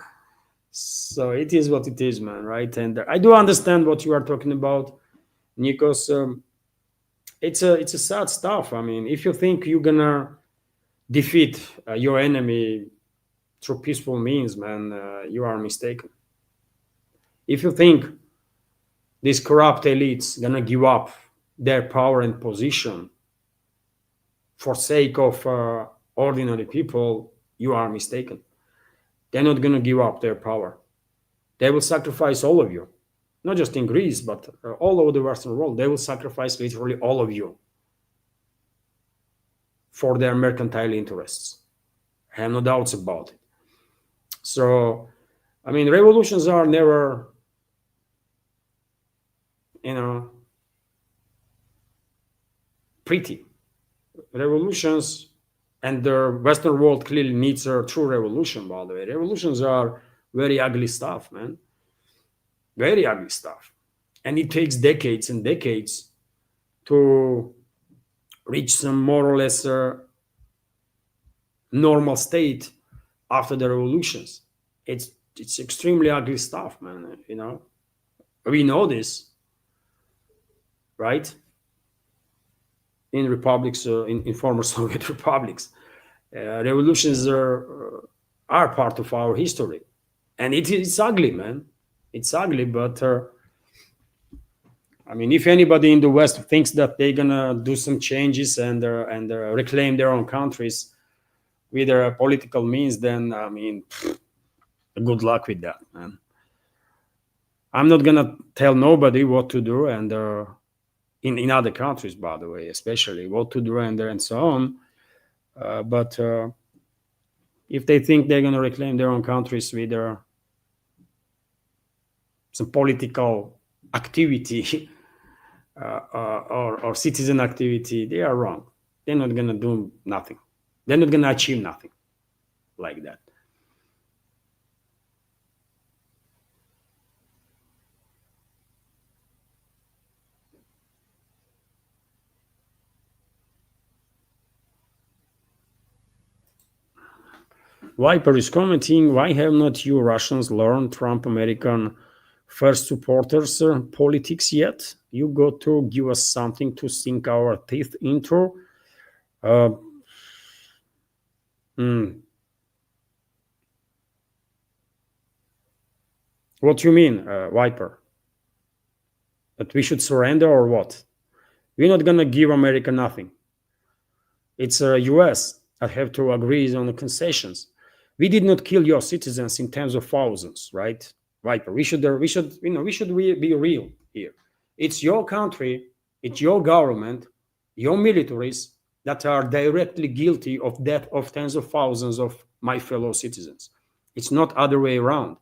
So it is what it is, man, right? And I do understand what you are talking about, Nikos. It's a sad stuff. I mean, if you think you're gonna defeat your enemy through peaceful means, man, you are mistaken. If you think these corrupt elites gonna give up their power and position for sake of ordinary people, you are mistaken. They're not gonna give up their power. They will sacrifice all of you. Not just in Greece, but all over the Western world. They will sacrifice literally all of you for their mercantile interests. I have no doubts about it. So, I mean, revolutions are never, pretty. Revolutions, and the Western world clearly needs a true revolution, by the way. Revolutions are very ugly stuff, man. Very ugly stuff. And it takes decades and decades to reach some more or less normal state after the revolutions. It's extremely ugly stuff, man. We know this, right? In republics, in former Soviet republics, Revolutions are part of our history, and it's ugly, man. It's ugly, but I mean, if anybody in the West thinks that they're gonna do some changes and reclaim their own countries with their political means, then I mean, good luck with that, man. I'm not gonna tell nobody what to do, and in other countries, by the way, especially what to do and so on. But if they think they're gonna reclaim their own countries with some political activity or citizen activity, they are wrong. They're not gonna do nothing. They're not gonna achieve nothing like that. Viper is commenting, why have not you Russians learned Trump American first supporters politics yet? You got to give us something to sink our teeth into. What do you mean, Viper? That we should surrender or what? We're not gonna give America nothing. It's US that have to agree on the concessions. We did not kill your citizens in tens of thousands, right, Viper? We should be real here. It's your country, it's your government, your militaries that are directly guilty of death of tens of thousands of my fellow citizens. It's not other way around.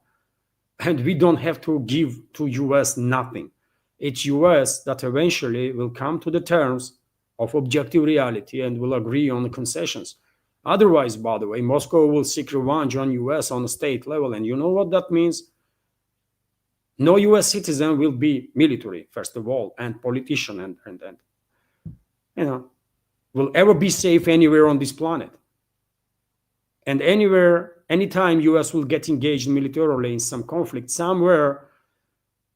And we don't have to give to US nothing. It's US that eventually will come to the terms of objective reality and will agree on the concessions. Otherwise, by the way, Moscow will seek revenge on US on a state level. And you know what that means? No US citizen will be military, first of all, and politician and you know, will ever be safe anywhere on this planet. And anytime US will get engaged militarily in some conflict somewhere,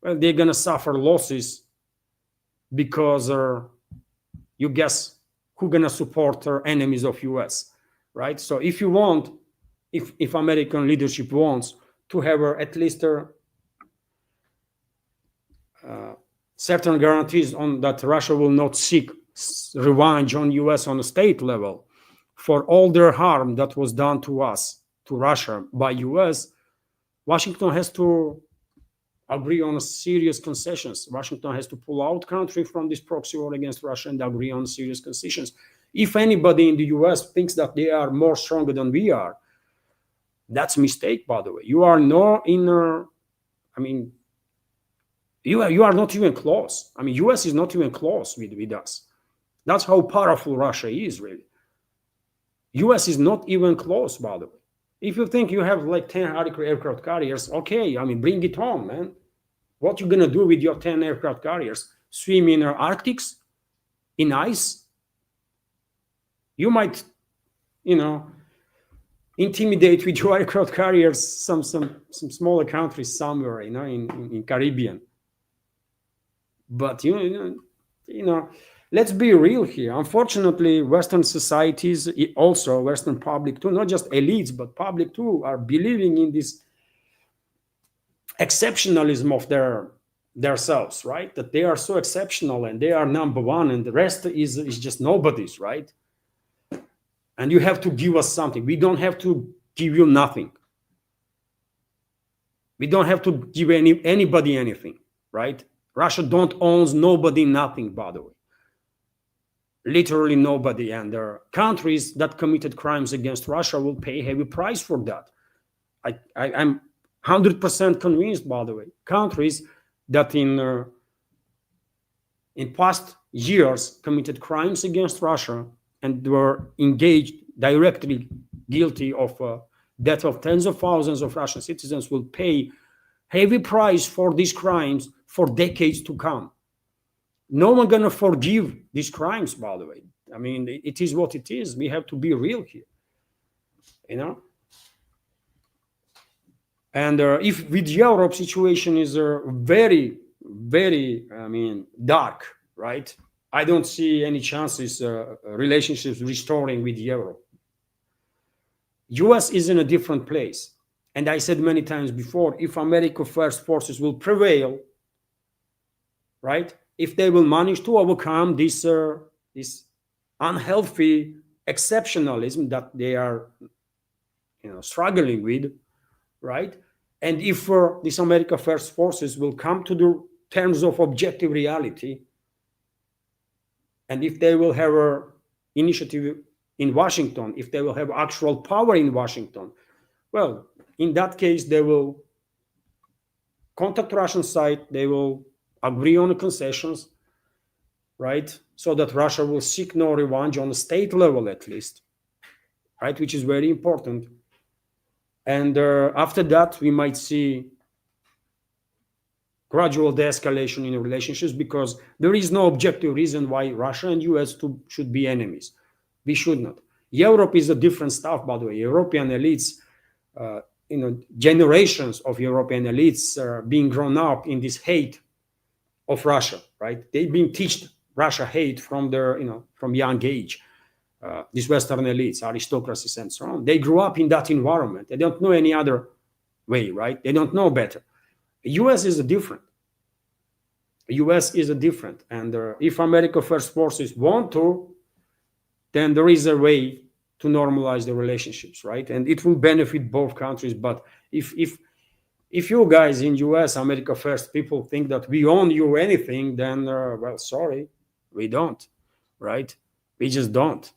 well, they're gonna suffer losses because you guess who's gonna support enemies of US, right? So if you want, if American leadership wants to have at least certain guarantees on that Russia will not seek revenge on US on a state level for all their harm that was done to us, to Russia by US, Washington has to agree on serious concessions. Washington has to pull out country from this proxy war against Russia and agree on serious concessions. If anybody in the US thinks that they are more stronger than we are, that's a mistake, by the way. You are no inner, I mean, you are not even close. I mean, US is not even close with us. That's how powerful Russia is, really. US is not even close, by the way. If you think you have like 10 aircraft carriers, okay, I mean, bring it home, man. What you gonna do with your 10 aircraft carriers? Swim in the Arctics? In ice? You might, intimidate with your aircraft carriers some smaller countries somewhere, in Caribbean. But let's be real here. Unfortunately, Western societies, also Western public too, not just elites, but public too, are believing in this exceptionalism of their selves, right? That they are so exceptional and they are number one and the rest is just nobody's, right? And you have to give us something. We don't have to give you nothing. We don't have to give anybody anything, right? Russia don't owns nobody nothing, by the way. Literally nobody. And there are countries that committed crimes against Russia will pay a heavy price for that. I'm 100% convinced, by the way. Countries that in past years committed crimes against Russia and were engaged directly guilty of death of tens of thousands of Russian citizens will pay heavy price for these crimes for decades to come. No one gonna forgive these crimes, by the way. I mean, it is what it is. We have to be real here, And if with Europe situation is very, very, dark, right? I don't see any chances relationships restoring with Europe. US is in a different place. And I said many times before, if America First forces will prevail, right? If they will manage to overcome this unhealthy exceptionalism that they are, struggling with, right? And if these America First forces will come to the terms of objective reality, and if they will have an initiative in Washington, if they will have actual power in Washington, well, in that case, they will contact Russian side, they will agree on the concessions, right? So that Russia will seek no revenge on the state level, at least, right? Which is very important. And after that, we might see gradual de-escalation in the relationships, because there is no objective reason why Russia and US should be enemies. We should not. Europe is a different stuff, by the way. European elites, generations of European elites are being grown up in this hate of Russia, right? They've been taught Russia hate from their, from young age. These Western elites, aristocracies, and so on. They grew up in that environment. They don't know any other way, right? They don't know better. The US is different. The US is different. And if America First forces want to, then there is a way to normalize the relationships, right? And it will benefit both countries. But if you guys in US, America First people think that we own you anything, then, well, sorry, we don't, right? We just don't.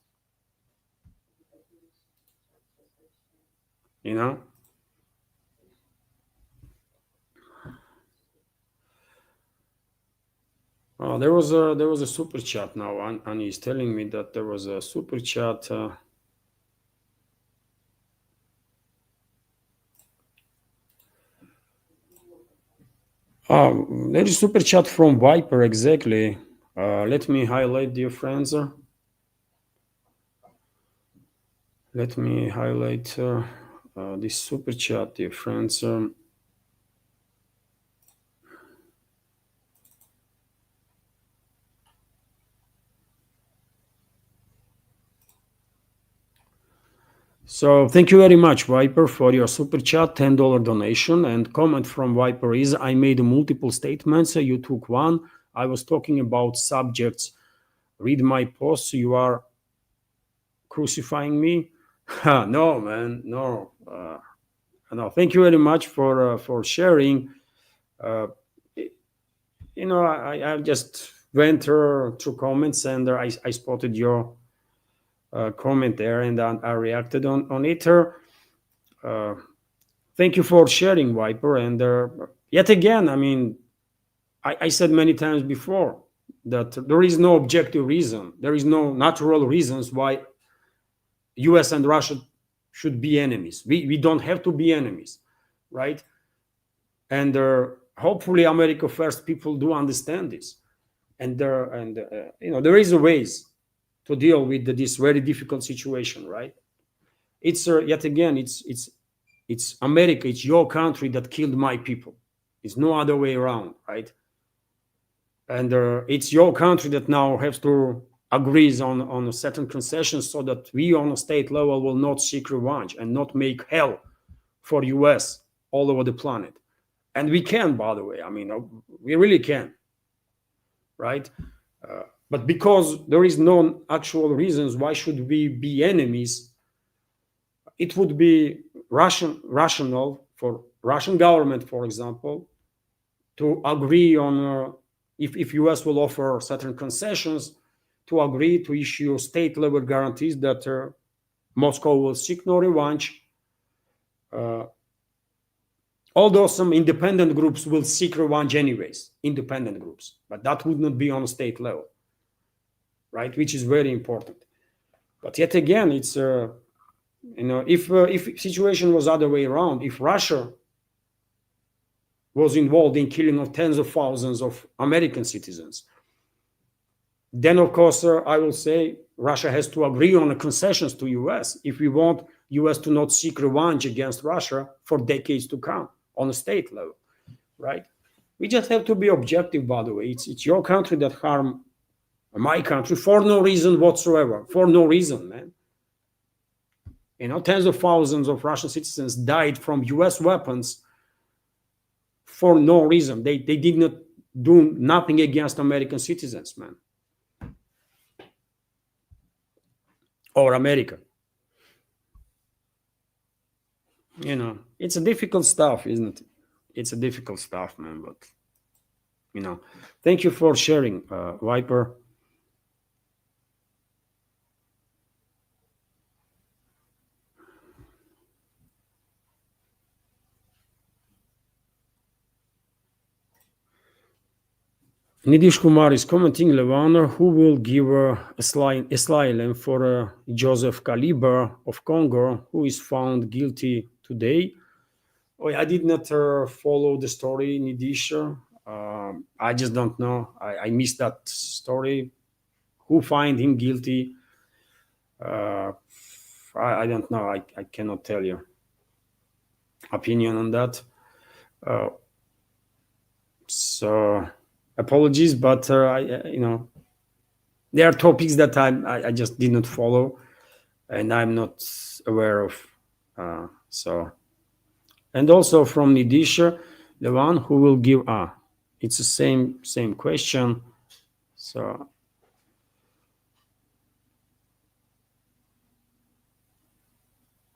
Oh, there was a super chat now, and he's telling me that there was a super chat. There is super chat from Viper, exactly. Let me highlight, dear friends. Let me highlight this super chat, dear friends. So thank you very much, Viper, for your super chat, $10 donation. And comment from Viper is, I made multiple statements. You took one. I was talking about subjects. Read my posts. You are crucifying me. No, man, no. No, thank you very much for sharing. I just went through comments, and I spotted your comment there, and I reacted on it. Thank you for sharing, Viper. And yet again, I said many times before that there is no objective reason. There is no natural reasons why US and Russia should be enemies. We don't have to be enemies, right? And hopefully America First people do understand this. And there is a ways to deal with this very difficult situation, right? It's yet again, it's America, it's your country that killed my people. It's no other way around, right? And it's your country that now has to agree on certain concessions, so that we on a state level will not seek revenge and not make hell for US all over the planet. And we can, by the way, we really can, right? But because there is no actual reasons why should we be enemies, it would be rational for Russian government, for example, to agree on, if US will offer certain concessions, to agree to issue state level guarantees that Moscow will seek no revenge. Although some independent groups will seek revenge anyways, independent groups, but that would not be on a state level, right? Which is very important. But yet again, it's if situation was other way around, if Russia was involved in killing of tens of thousands of American citizens, then of course I will say Russia has to agree on the concessions to US if we want US to not seek revenge against Russia for decades to come on a state level, right? We just have to be objective, by the way. It's your country that harmed my country for no reason whatsoever, for no reason, man. Tens of thousands of Russian citizens died from US weapons for no reason. They did not do nothing against American citizens, man. Or America. It's a difficult stuff, isn't it? It's a difficult stuff, man. But, thank you for sharing, Viper. Nidish Kumar is commenting, Levana, who will give asylum for Joseph Kaliber of Congo, who is found guilty today. Oh, I did not follow the story, Nidish. I just don't know. I missed that story. Who find him guilty? I don't know. I cannot tell you opinion on that. So apologies, but there are topics that I just did not follow, and I'm not aware of. And also from Nidish, the one who will give it's the same question. So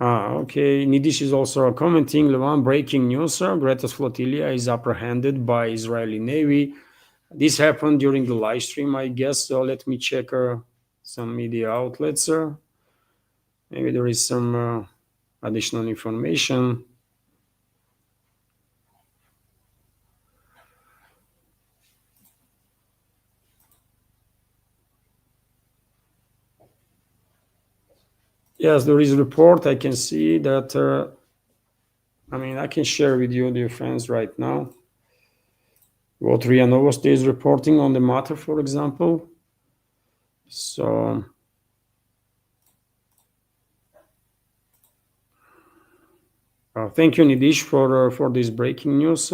okay, Nidish is also commenting, Levan, breaking news, Greta's flotilla is apprehended by Israeli Navy. This happened during the live stream, I guess. So let me check some media outlets. Maybe there is some additional information. Yes, there is a report. I can see that. I can share with you, dear friends, right now what RIA Novosti is reporting on the matter, for example. So thank you, Nidish, for this breaking news.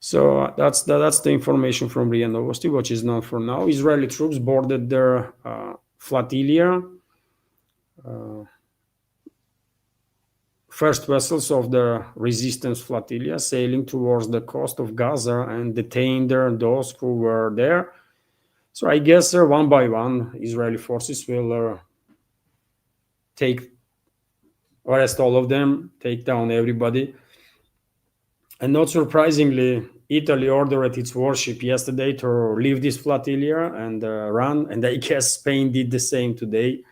So that's the information from RIA Novosti, which is known for now. Israeli troops boarded their flotilla, first vessels of the resistance flotilla, sailing towards the coast of Gaza and detained those who were there. So I guess one by one, Israeli forces will arrest all of them, take down everybody. And not surprisingly, Italy ordered its warship yesterday to leave this flotilla and run. And I guess Spain did the same today.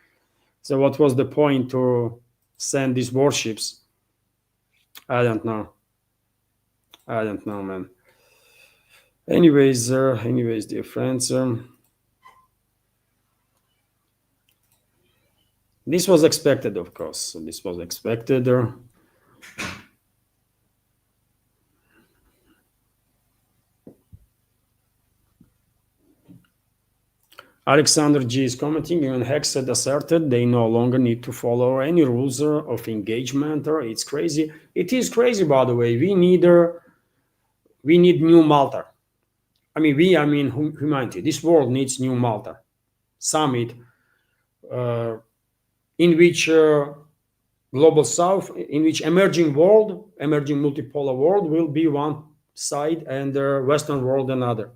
So what was the point to send these warships? I don't know, man. Anyways, dear friends, this was expected, of course. This was expected. Alexander G is commenting, even Hexed asserted they no longer need to follow any rules of engagement. It's crazy. It is crazy, by the way. We need new Malta. Humanity. This world needs new Malta summit in which global south, in which emerging multipolar world will be one side and the Western world another,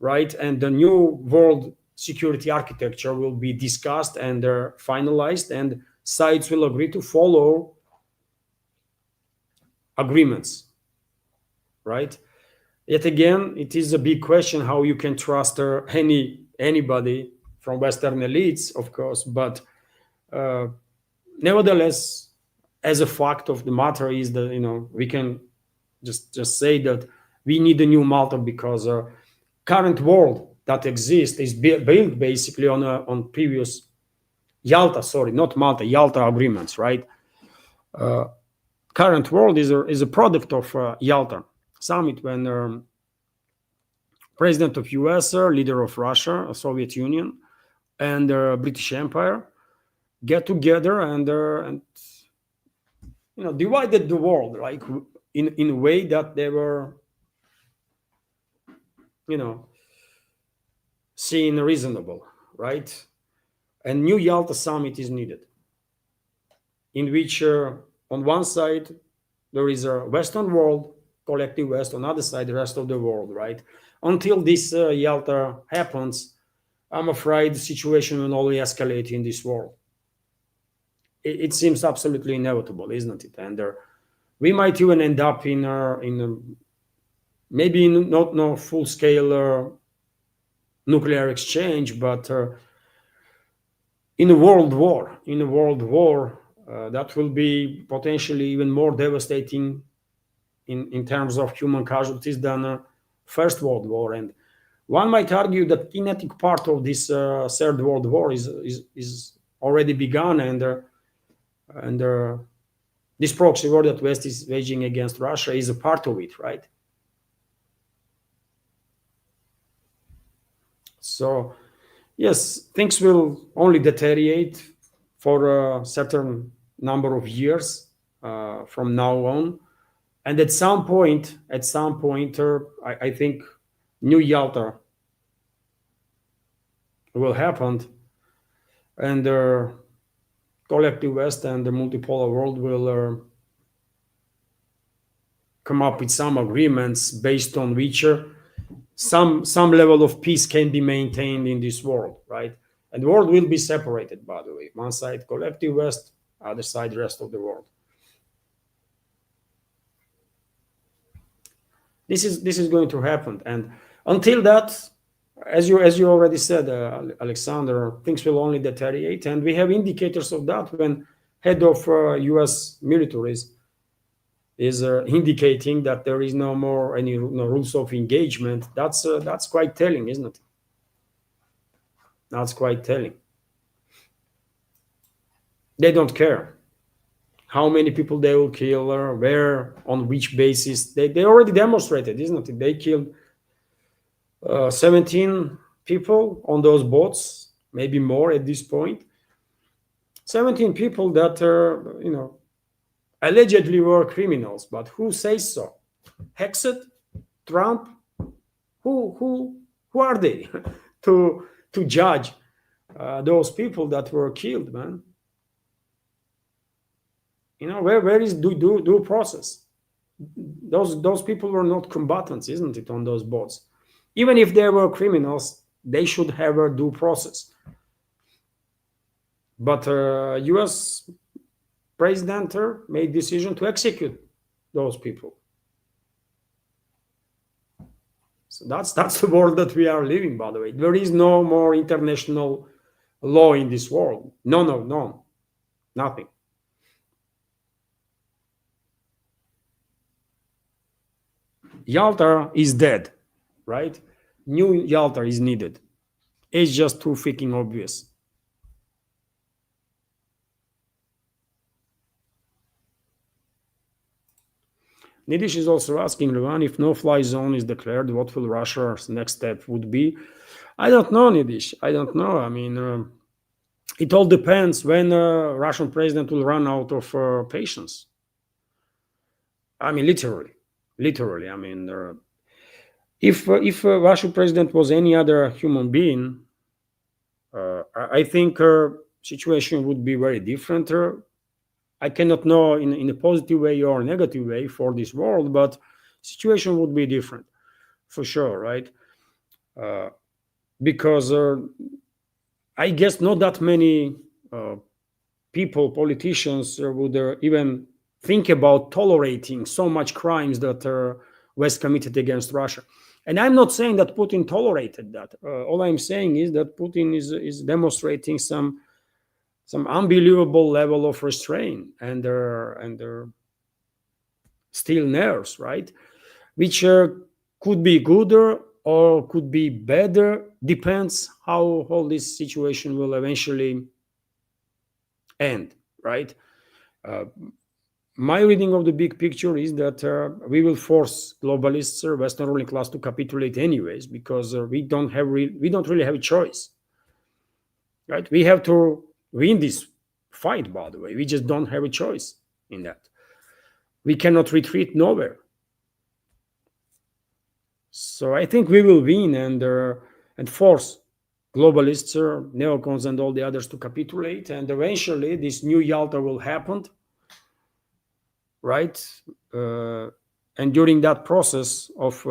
right? And the new world security architecture will be discussed and finalized, and sides will agree to follow agreements, right? Yet again, it is a big question how you can trust anybody from Western elites, of course, but nevertheless, as a fact of the matter is that we can just say that we need a new Malta because current world that exists is built basically on previous Yalta agreements, right? Current world is a product of Yalta summit when president of US, leader of Russia, Soviet Union, and British Empire get together and divided the world, like in a way that they were seen reasonable, right? A new Yalta summit is needed, in which on one side there is a Western world, collective West, on the other side the rest of the world, right? Until this Yalta happens, I'm afraid the situation will only escalate in this world. It seems absolutely inevitable, isn't it? And we might even end up in maybe not no full scale nuclear exchange, but in a world war. In a world war, that will be potentially even more devastating in terms of human casualties than First World War. And one might argue that kinetic part of this Third World War is already begun, and this proxy war that West is waging against Russia is a part of it, right? So, yes, things will only deteriorate for a certain number of years from now on, and at some point, I think New Yalta will happen, and the collective West and the multipolar world will come up with some agreements based on which some level of peace can be maintained in this world, right? And the world will be separated, by the way. One side collective West, other side the rest of the world. This is going to happen, and until that, as you already said, Alexander, things will only deteriorate, and we have indicators of that when head of U.S. militaries is indicating that there is no more any rules of engagement. That's quite telling, isn't it? That's quite telling. They don't care how many people they will kill, or where, on which basis. They already demonstrated, isn't it? They killed 17 people on those boats, maybe more at this point. 17 people that allegedly were criminals, but who says so? Hexet, Trump, who are they to judge those people that were killed, man? Where is due process? Those people were not combatants, isn't it, on those boats? Even if they were criminals, they should have a due process. But U.S. president made decision to execute those people. So that's the world that we are living, by the way. There is no more international law in this world. No, nothing. Yalta is dead, right? New Yalta is needed. It's just too freaking obvious. Nidish is also asking, Luan, if no-fly zone is declared, what will Russia's next step would be? I don't know, Nidish. I don't know. I mean, it all depends when Russian president will run out of patience. I mean, literally. I mean, if Russian president was any other human being, I think situation would be very different. I cannot know in a positive way or a negative way for this world, but situation would be different for sure, right? Because I guess not that many people, politicians, would even think about tolerating so much crimes that West committed against Russia. And I'm not saying that Putin tolerated that. All I'm saying is that Putin is demonstrating some unbelievable level of restraint and steel nerves, right? Which could be good or could be better, depends how all this situation will eventually end, right? My reading of the big picture is that we will force globalists, Western ruling class, to capitulate anyways, because we don't really have a choice, right? We have to win this fight, by the way. We just don't have a choice in that. We cannot retreat nowhere. So I think we will win and force globalists, neocons, and all the others to capitulate, and eventually this new Yalta will happen, right? And during that process of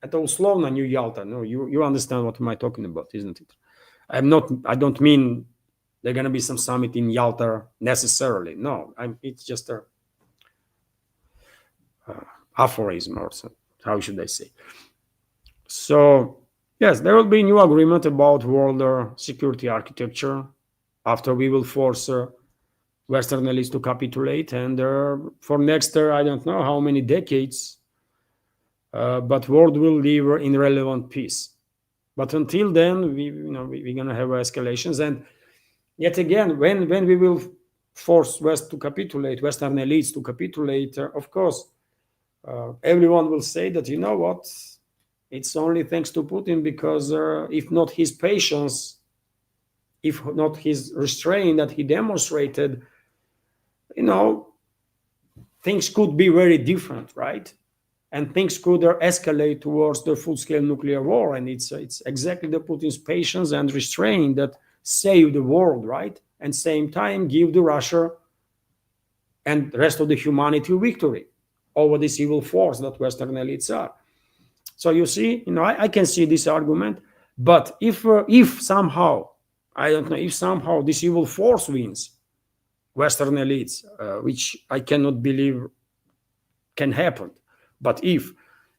это условно New Yalta, no, you understand what am I talking about, isn't it? I don't mean there's going to be some summit in Yalta necessarily. No, it's just a aphorism, or so, how should I say? So yes, there will be new agreement about world security architecture after we will force Western elites to capitulate, and for next I don't know how many decades, but world will live in relevant peace. But until then, we're gonna have escalations, and yet again, when we will force West to capitulate, Western elites to capitulate, of course, everyone will say that, you know what, it's only thanks to Putin, because if not his patience, if not his restraint that he demonstrated, things could be very different, right? And things could escalate towards the full-scale nuclear war. And it's exactly the Putin's patience and restraint that save the world, right? And same time give the Russia and the rest of the humanity victory over this evil force that Western elites are. So you see, I can see this argument, but if somehow, I don't know, if somehow this evil force wins Western elites, which I cannot believe can happen, but if,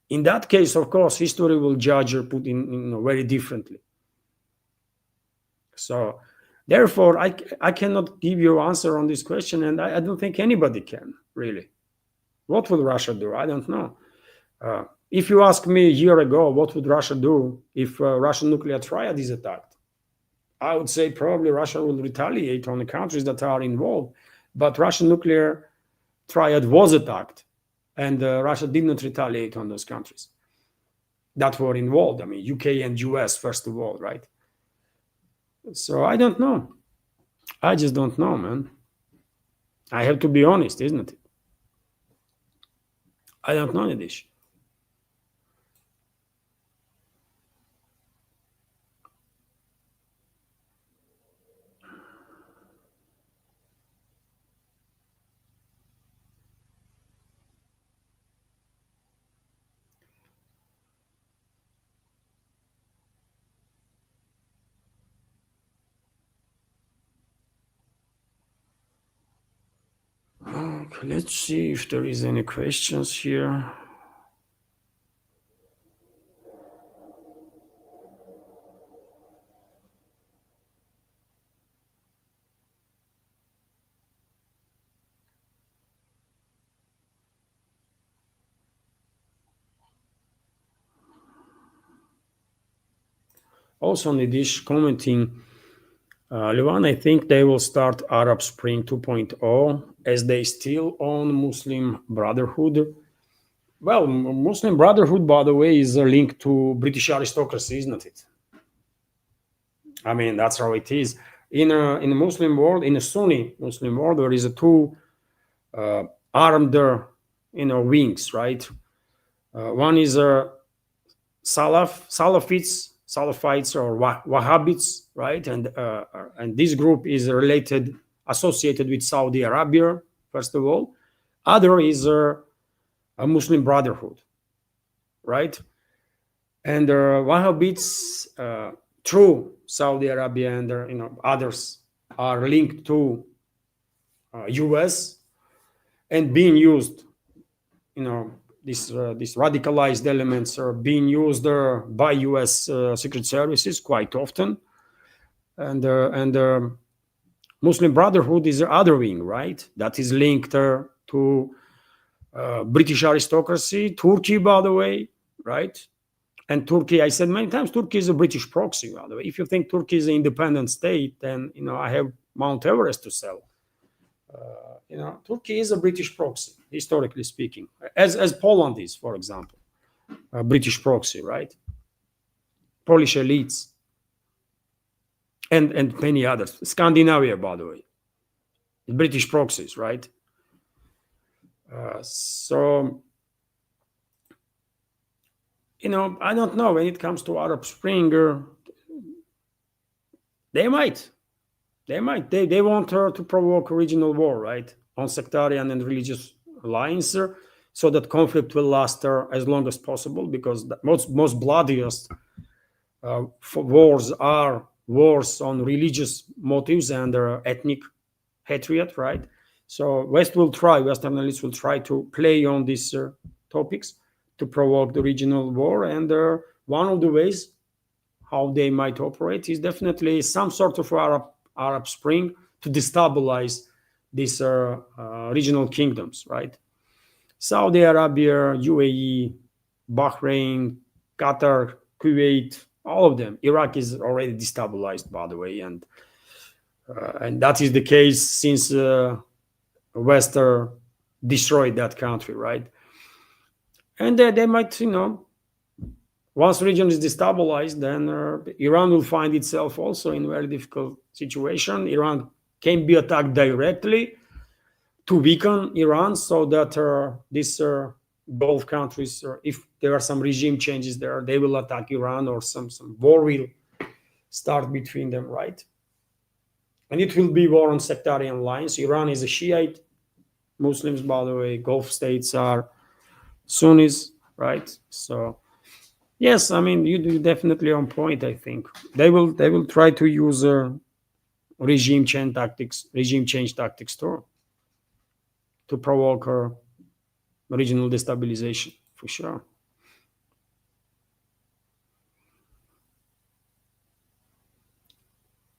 in that case, of course, history will judge Putin very differently. So therefore, I cannot give you an answer on this question, and I don't think anybody can, really. What will Russia do? I don't know. If you ask me a year ago, what would Russia do if Russian nuclear triad is attacked? I would say probably Russia will retaliate on the countries that are involved. But Russian nuclear triad was attacked, and Russia did not retaliate on those countries that were involved. I mean, UK and US, first of all, right? So I don't know. I just don't know, man. I have to be honest, isn't it? I don't know, Nidish. Okay, let's see if there is any questions here. Also, Nidish commenting, Levan, I think they will start Arab Spring 2.0 as they still own Muslim Brotherhood. Well, Muslim Brotherhood, by the way, is a link to British aristocracy, isn't it? I mean, that's how it is. In the Muslim world, in a Sunni Muslim world, there is a two armed, wings, right? One is Salafites or Wahhabites, right? And this group is associated with Saudi Arabia, first of all. Other is a Muslim Brotherhood, right? And Wahhabites through Saudi Arabia and others are linked to US and being used, these radicalized elements are being used by US secret services quite often. And Muslim Brotherhood is the other wing, right? That is linked to British aristocracy, Turkey, by the way, right? And Turkey, I said many times, Turkey is a British proxy, by the way. If you think Turkey is an independent state, then, I have Mount Everest to sell. Turkey is a British proxy, historically speaking, as Poland is, for example, a British proxy, right? Polish elites and many others. Scandinavia, by the way, British proxies, right? So, I don't know when it comes to Arab Spring. They might. They want her to provoke a regional war, right, on sectarian and religious lines, so that conflict will last as long as possible, because the most bloodiest wars are wars on religious motives and ethnic hatred, right? So Western elites will try to play on these topics to provoke the regional war, and one of the ways how they might operate is definitely some sort of Arab Spring to destabilize these regional kingdoms, right? Saudi Arabia, UAE, Bahrain, Qatar, Kuwait, all of them. Iraq is already destabilized, by the way, and that is the case since Western destroyed that country, right? And they might, once the region is destabilized, then Iran will find itself also in a very difficult situation. Iran can be attacked directly to weaken Iran, so that these Gulf countries, if there are some regime changes there, they will attack Iran, or some war will start between them, right? And it will be war on sectarian lines. Iran is a Shiite Muslims, by the way. Gulf states are Sunnis, right? So yes, I mean, you definitely on point. I think they will try to use regime change tactics to provoke regional destabilization, for sure.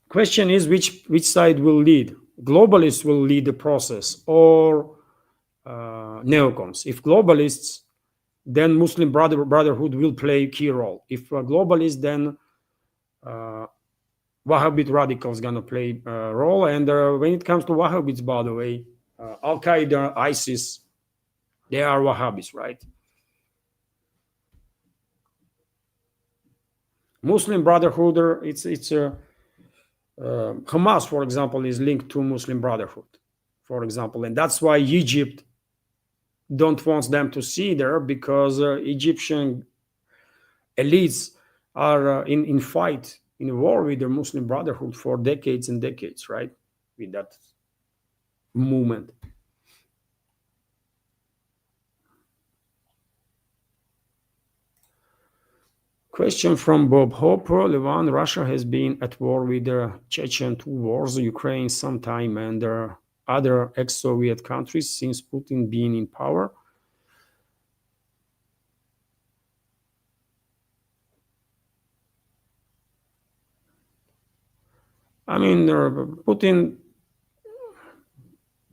Question is which side will lead? Globalists will lead the process, or neocons. If globalists, then Muslim Brotherhood will play a key role. If globalists, then Wahhabite radicals gonna play a role. And when it comes to Wahhabites, by the way, Al Qaeda, ISIS, they are Wahhabis, right? Muslim Brotherhood, it's Hamas, for example, is linked to Muslim Brotherhood, for example, and that's why Egypt don't want them to see there, because Egyptian elites are in fight, in a war with the Muslim Brotherhood for decades and decades, right? With that movement. Question from Bob Hopper. Levan, Russia has been at war with the Chechen 2 wars, Ukraine sometime, and other ex-Soviet countries since Putin being in power. I mean, Putin,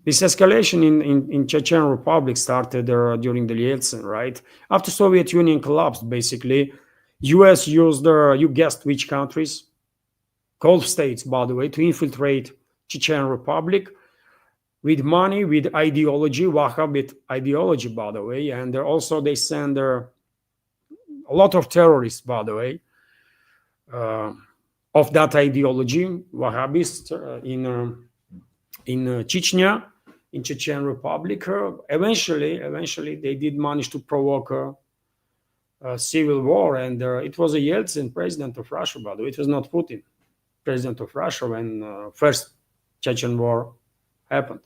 this escalation in Chechen Republic started during the Yeltsin, right? After Soviet Union collapsed, basically, US used, you guessed which countries? Gulf states, by the way, to infiltrate Chechen Republic with money, with ideology, Wahhabite ideology, by the way. And also they send a lot of terrorists, by the way, of that ideology, Wahhabists, in Chechnya, in Chechen Republic. Eventually, they did manage to provoke a civil war, and it was a Yeltsin, president of Russia, by the way. It was not Putin, president of Russia, when first Chechen war happened.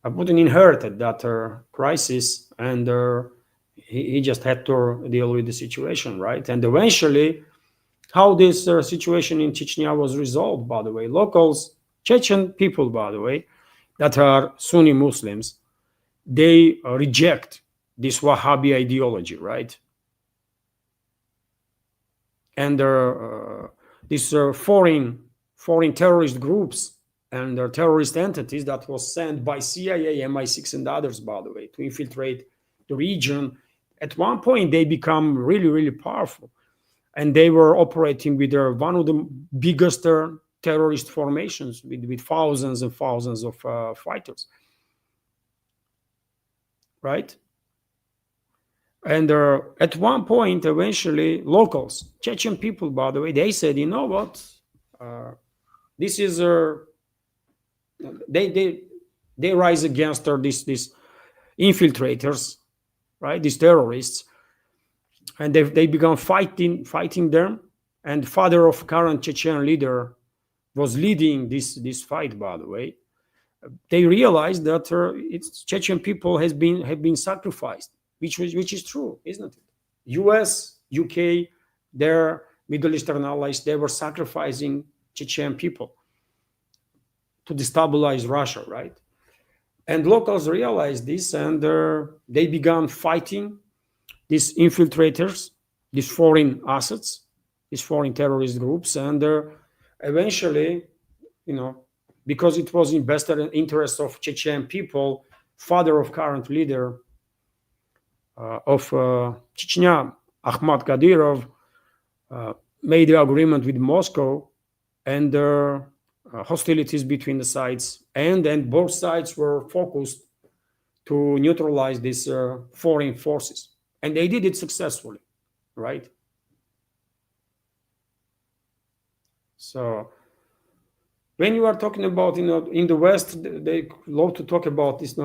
Putin inherited that crisis, and he just had to deal with the situation, right? And eventually, how this situation in Chechnya was resolved, by the way, locals, Chechen people, by the way, that are Sunni Muslims, they reject this Wahhabi ideology, right? And these foreign terrorist groups and terrorist entities that was sent by CIA, MI6, and others, by the way, to infiltrate the region. At one point, they become really, really powerful. And they were operating with one of the biggest terrorist formations with thousands and thousands of fighters, right? And at one point, eventually, locals, Chechen people, by the way, they said, you know what? This is they rise against these infiltrators, right? These terrorists, and they began fighting them. and father of current Chechen leader was leading this fight, by the way, they realized that it's Chechen people have been sacrificed, which is true, isn't it? US, UK, their Middle Eastern allies, they were sacrificing Chechen people to destabilize Russia, right? And locals realized this, and they began fighting these infiltrators, these foreign assets, these foreign terrorist groups, and eventually, because it was in best interest of Chechen people, father of current leader of Chechnya, Ahmad Kadyrov, made the agreement with Moscow, and hostilities between the sides, and both sides were focused to neutralize these foreign forces, and they did it successfully, right? So when you are talking about, in the West, they love to talk about this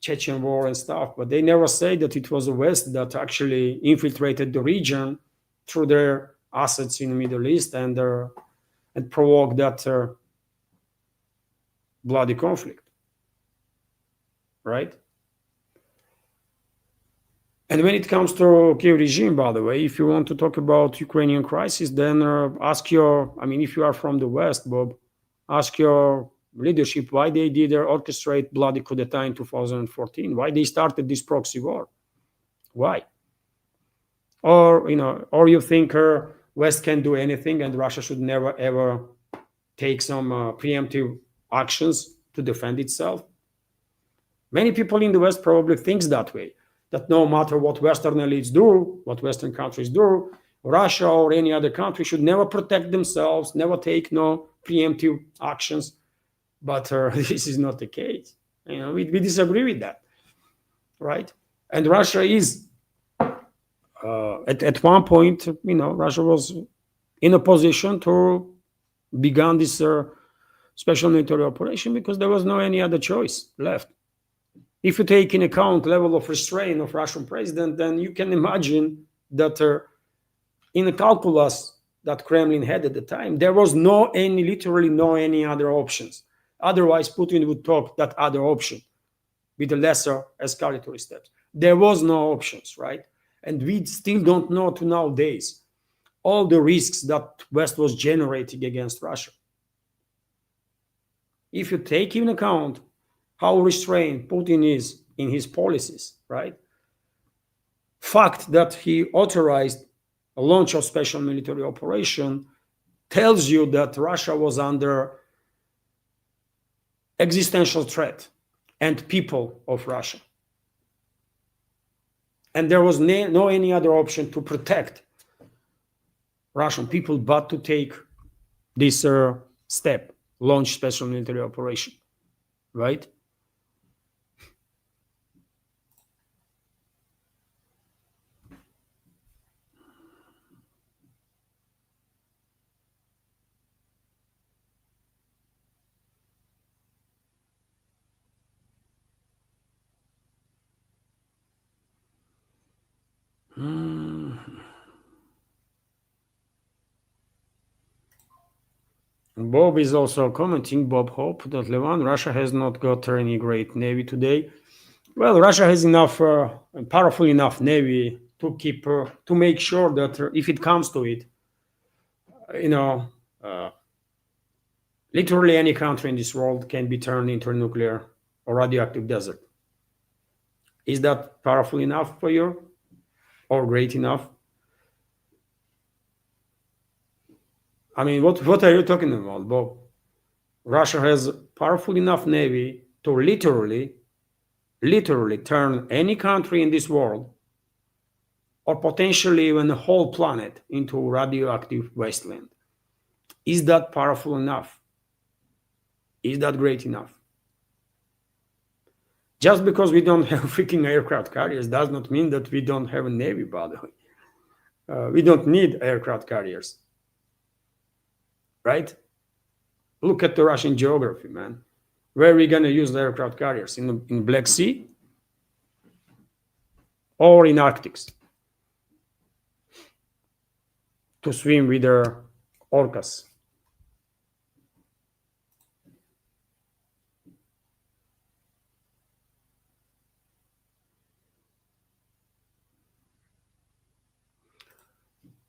Chechen war and stuff, but they never say that it was the West that actually infiltrated the region through their assets in the Middle East and provoked that bloody conflict, right? And when it comes to Kiev regime, by the way, if you want to talk about Ukrainian crisis, then if you are from the West, Bob, ask your leadership why they did orchestrate bloody coup d'etat in 2014, why they started this proxy war, why? Or you think West can do anything and Russia should never ever take some preemptive actions to defend itself? Many people in the West probably thinks that way, that no matter what Western elites do, what Western countries do, Russia or any other country should never protect themselves, never take no preemptive actions. But this is not the case. We disagree with that, right? And Russia is, at one point, Russia was in a position to begin this special military operation because there was no any other choice left. If you take in account level of restraint of Russian president, then you can imagine that in the calculus that Kremlin had at the time, there was literally no any other options. Otherwise, Putin would talk that other option with the lesser escalatory steps. There was no options, right? And we still don't know to nowadays all the risks that West was generating against Russia. If you take in account how restrained Putin is in his policies, right? Fact that he authorized a launch of special military operation tells you that Russia was under existential threat and people of Russia. And there was no any other option to protect Russian people but to take this step, launch special military operation, right? Bob is also commenting, Bob Hope, that Levan, Russia has not got any great navy today. Well, Russia has enough, powerful enough navy to keep, to make sure that if it comes to it, literally any country in this world can be turned into a nuclear or radioactive desert. Is that powerful enough for you or great enough? I mean, what are you talking about, Bob? Russia has powerful enough navy to literally turn any country in this world or potentially even the whole planet into a radioactive wasteland. Is that powerful enough? Is that great enough? Just because we don't have freaking aircraft carriers does not mean that we don't have a navy, by the way. We don't need aircraft carriers, right? Look at the Russian geography, man. Where are we going to use the aircraft carriers? In Black Sea or in Arctic? to swim with their orcas.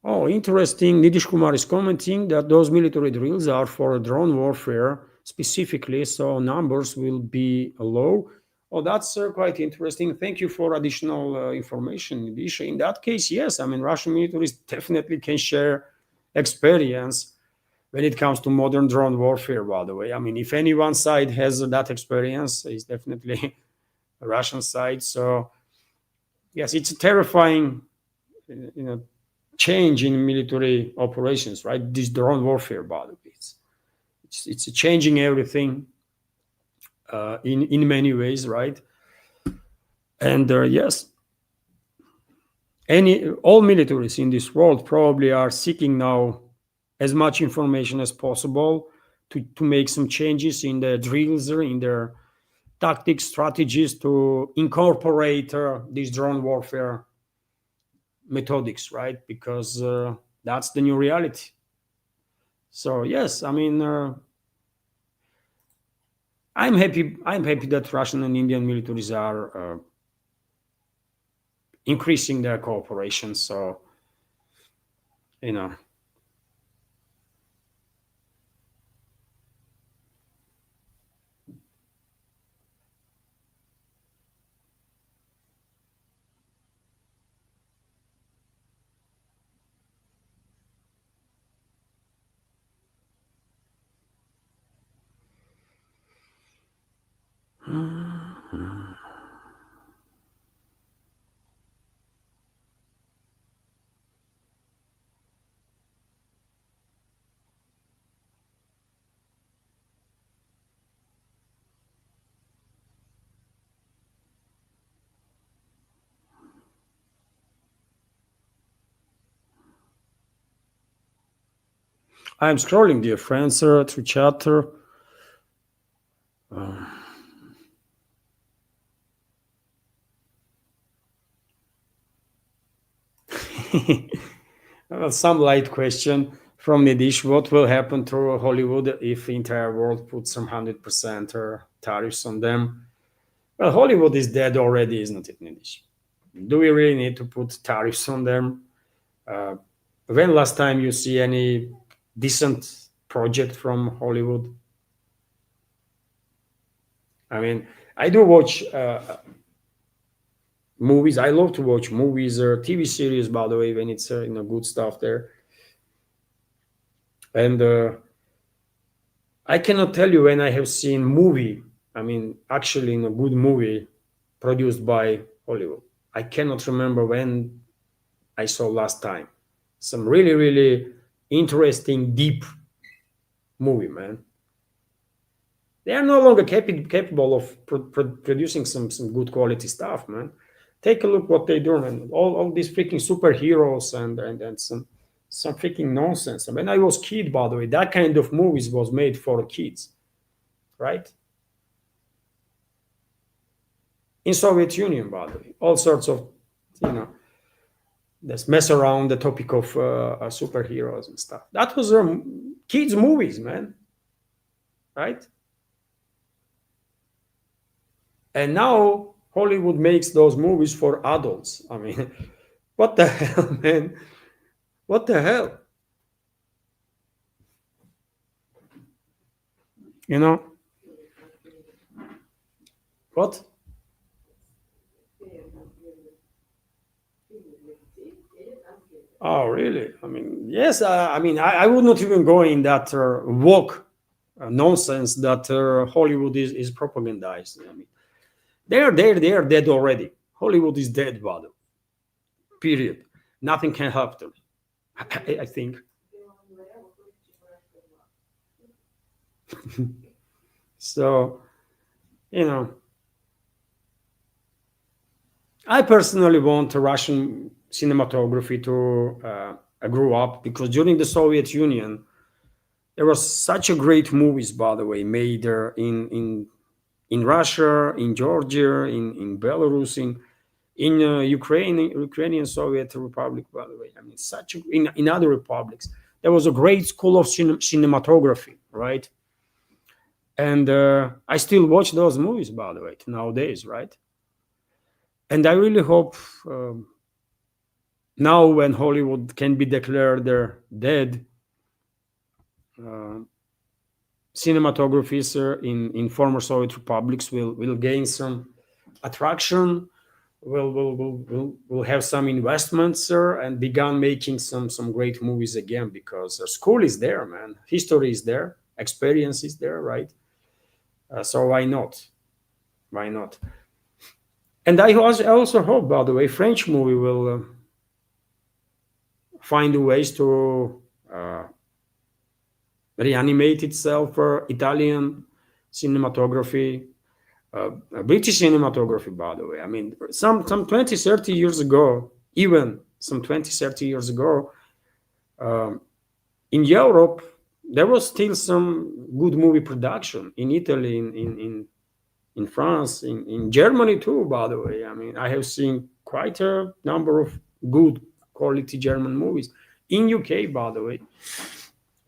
Oh, interesting. Nidish Kumar is commenting that those military drills are for drone warfare specifically, so numbers will be low. Oh, that's quite interesting. Thank you for additional information, Nidish. In that case, yes, I mean, Russian militaries definitely can share experience when it comes to modern drone warfare, by the way. I mean, if any one side has that experience, it's definitely the Russian side. So, yes, it's a terrifying, change in military operations, right? This drone warfare, by the way, it's changing everything in many ways, right? And yes, all militaries in this world probably are seeking now as much information as possible to make some changes in their drills, in their tactics, strategies to incorporate this drone warfare methodics, right? Because that's the new reality. So yes, I mean, I'm happy. I'm happy that Russian and Indian militaries are increasing their cooperation. So, you know, I'm scrolling, dear friends, through chat. Some light question from Nidish. What will happen to Hollywood if the entire world puts some 100% tariffs on them? Well, Hollywood is dead already, isn't it, Nidish? Do we really need to put tariffs on them? When last time you see any decent project from Hollywood? I mean, I do watch movies. I love to watch movies or TV series, by the way, when it's good stuff there. And I cannot tell you when I have seen movie. I mean, actually, in a good movie produced by Hollywood. I cannot remember when I saw last time. Some really, really interesting, deep movie, man. They are no longer capable of producing some good quality stuff, man. Take a look what they do, and all these freaking superheroes and some freaking nonsense. When I was kid, by the way, that kind of movies was made for kids, right? In Soviet Union, by the way, all sorts of, let's mess around the topic of superheroes and stuff. That was kids' movies, man, right? And now Hollywood makes those movies for adults. I mean, what the hell, man? What the hell? You know? What? Oh, really? I mean, yes. I mean, I would not even go in that woke nonsense that Hollywood is propagandized. I mean, they are dead already. Hollywood is dead, by the way. Period. Nothing can help them. I think. So, I personally want Russian cinematography to grow up because during the Soviet Union, there was such a great movies, by the way, made in Russia, in Georgia, in Belarus, in Ukrainian Soviet Republic, by the way. I mean, in other republics, there was a great school of cinematography, right? And I still watch those movies, by the way, nowadays, right? And I really hope now, when Hollywood can be declared dead, cinematographers in former Soviet republics will gain some attraction, will have some investments, and began making some great movies again, because school is there, man, history is there, experience is there, right? So why not? Why not? And I also hope, by the way, French movie will find ways to reanimate itself, for Italian cinematography, British cinematography, by the way. I mean, some 20, 30 years ago, even some 20, 30 years ago, in Europe, there was still some good movie production in Italy, in France, in Germany too, by the way. I mean, I have seen quite a number of good quality German movies. In UK, by the way,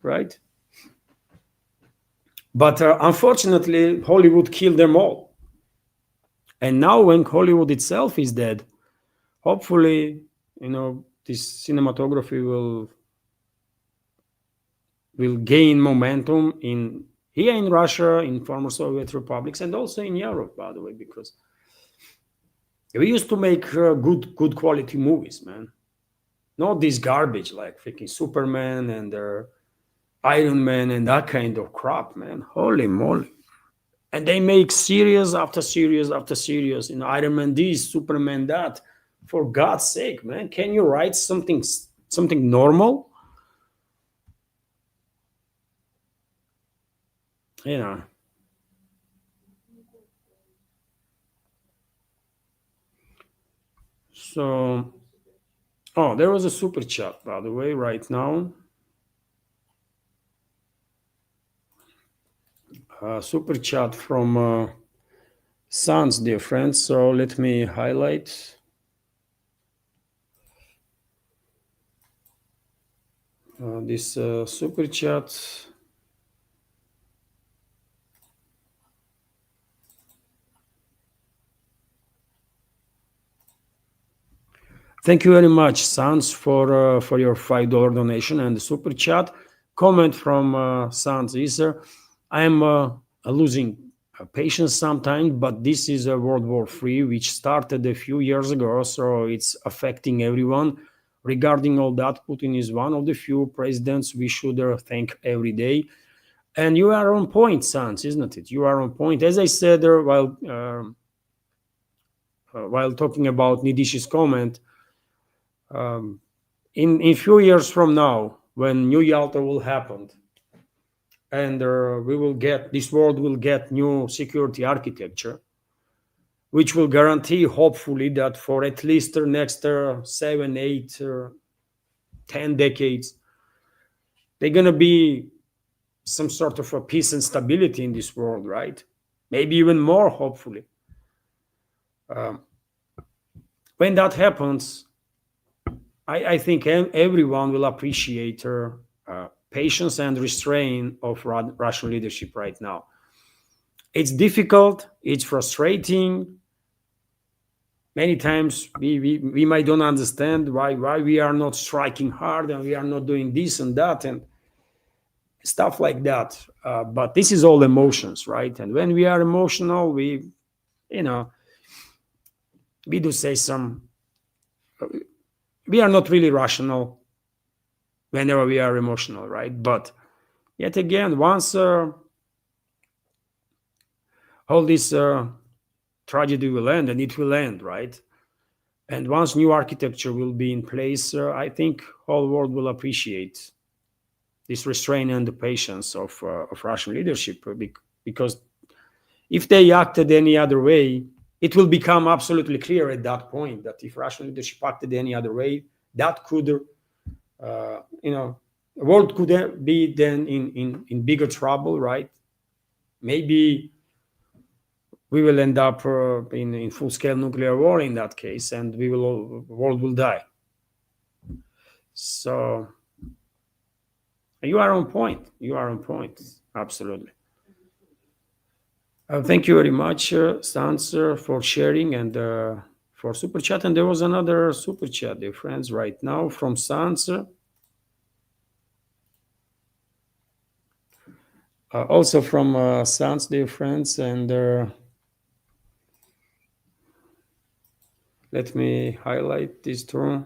right? But unfortunately, Hollywood killed them all. And now, when Hollywood itself is dead, hopefully, this cinematography will gain momentum here in Russia, in former Soviet republics, and also in Europe, by the way, because we used to make good quality movies, man. Not this garbage like freaking Superman and Iron Man and that kind of crap, man. Holy moly. And they make series after series after series. Iron Man this, Superman that. For God's sake, man, can you write something normal? So, there was a super chat, by the way, right now. Super chat from Sans, dear friends. So let me highlight. This super chat. Thank you very much, Sans, for your $5 donation and the super chat. Comment from Sans is, I am losing patience sometimes, but this is a World War III, which started a few years ago, so it's affecting everyone. Regarding all that, Putin is one of the few presidents we should thank every day. And you are on point, Sans, isn't it? You are on point. As I said while talking about Nidish's comment, in few years from now, when New Yalta will happen, and this world will get new security architecture, which will guarantee, hopefully, that for at least the next 7, 8, 10 decades, they're going to be some sort of a peace and stability in this world, right? Maybe even more, hopefully. When that happens, I think everyone will appreciate patience and restraint of Russian leadership right now. It's difficult, it's frustrating. Many times we might don't understand why we are not striking hard and we are not doing this and that and stuff like that. But this is all emotions, right? And when we are emotional, we do say we are not really rational whenever we are emotional, right? But yet again, once all this tragedy will end, and it will end, right? And once new architecture will be in place, I think whole world will appreciate this restraint and the patience of Russian leadership, because if they acted any other way, it will become absolutely clear at that point that if Russian leadership acted any other way, that could, the world could be then in bigger trouble, right? Maybe we will end up in full-scale nuclear war in that case, and world will die. So you are on point. You are on point. Absolutely. Thank you very much, Sans, for sharing and for super chat. And there was another super chat, dear friends, right now from Sans. Also from Sans, dear friends, and let me highlight this too.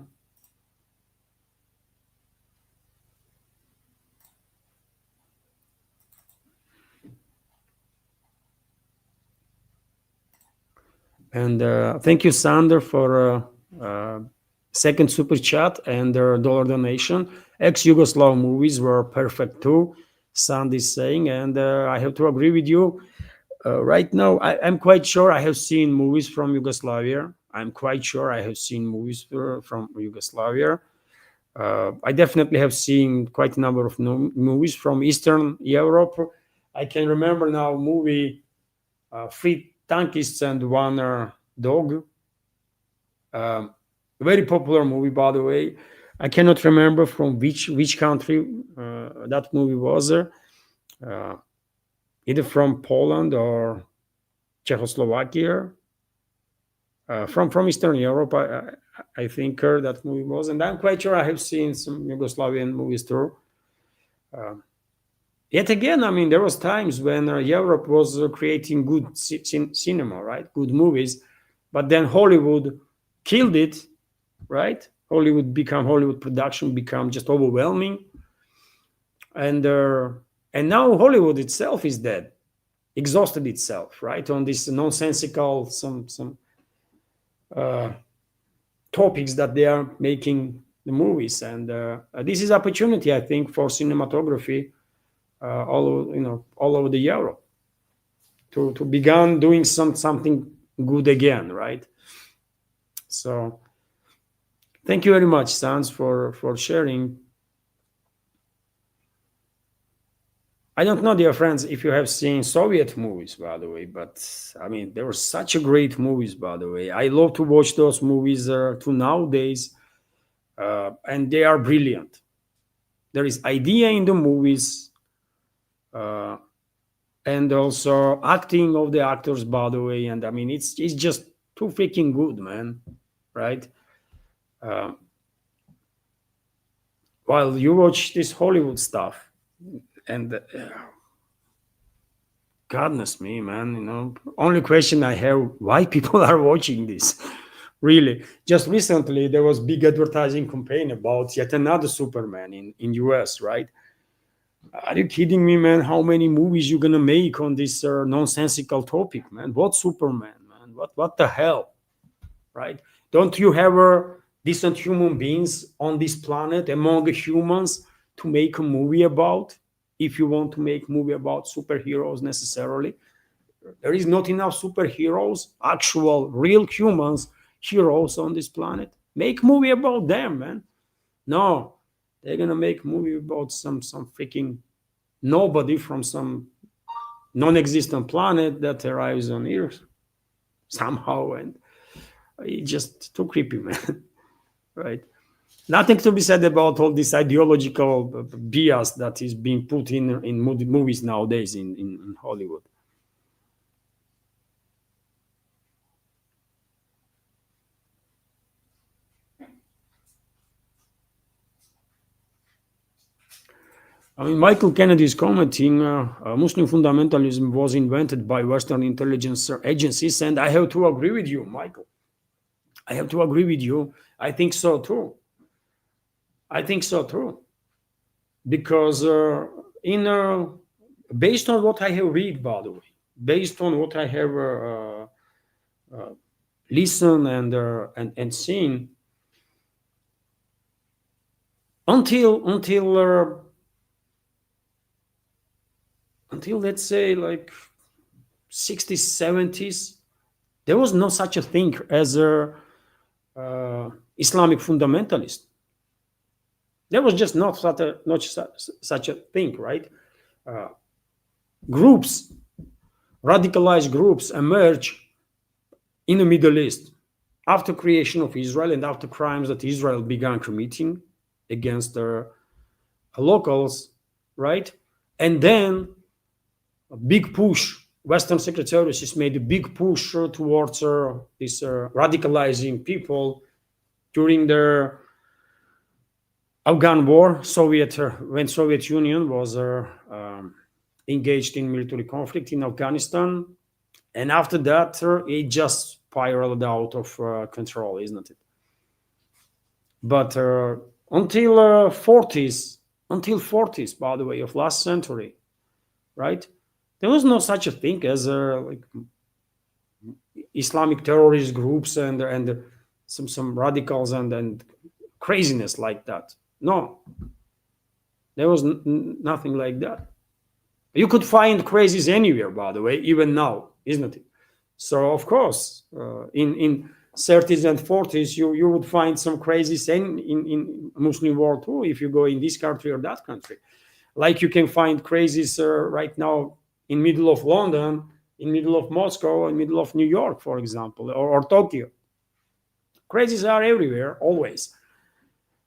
And thank you, Sander, for second super chat and dollar donation. Ex-Yugoslav movies were perfect too, Sand is saying, and I have to agree with you. Right now, I'm quite sure I have seen movies from Yugoslavia. I'm quite sure I have seen movies from Yugoslavia. I definitely have seen quite a number of movies from Eastern Europe. I can remember now a movie, Three Tankists and One Dog. Very popular movie, by the way. I cannot remember from which country that movie was. Either from Poland or Czechoslovakia. From Eastern Europe, I think that movie was, and I'm quite sure I have seen some Yugoslavian movies too. Yet again, I mean, there was times when Europe was creating good cinema, right? Good movies, but then Hollywood killed it, right? Hollywood production become just overwhelming, and now Hollywood itself is dead, exhausted itself, right? On this nonsensical some topics that they are making the movies, and this is opportunity, I think, for cinematography all over the Europe to begin doing something good again, right? So thank you very much, Sans, for sharing. I don't know, dear friends, if you have seen Soviet movies, by the way, but I mean, they were such a great movies, by the way. I love to watch those movies to nowadays, and they are brilliant. There is idea in the movies, and also acting of the actors, by the way. And I mean, it's just too freaking good, man, right? While you watch this Hollywood stuff, and goodness me, man, only question I have, why people are watching this? Really, just recently there was big advertising campaign about yet another Superman in US, right? Are you kidding me, man? How many movies you gonna make on this nonsensical topic, man? What Superman, man? What the hell, right? Don't you have decent human beings on this planet among the humans to make a movie about? If you want to make movie about superheroes necessarily, there is not enough superheroes, actual real humans, heroes on this planet. Make movie about them, man. No, they're gonna make movie about some freaking nobody from some non-existent planet that arrives on Earth somehow, and it's just too creepy, man. Right? Nothing to be said about all this ideological bias that is being put in movies nowadays in Hollywood. I mean, Michael Kennedy is commenting, Muslim fundamentalism was invented by Western intelligence agencies, and I have to agree with you, Michael. I have to agree with you. I think so too. Because based on what I have read, by the way, based on what I have listened and seen, until let's say like 60s, 70s, there was no such a thing as a Islamic fundamentalist. There was just not such a thing, right? Groups radicalized groups emerge in the Middle East after creation of Israel and after crimes that Israel began committing against the locals, right? And then a big push. Western Secret Services made a big push towards this radicalizing people during the Afghan War, when Soviet Union was engaged in military conflict in Afghanistan, and after that it just spiraled out of control, isn't it? But until 40s, by the way, of last century, right? There was no such a thing as like Islamic terrorist groups and some radicals and craziness like that. No, there was nothing like that. You could find crazies anywhere, by the way, even now, isn't it? So of course, in 30s and 40s, you would find some crazies in Muslim world too. If you go in this country or that country, like you can find crazies right now in middle of London, in middle of Moscow, in middle of New York, for example, or Tokyo. Crazies are everywhere, always.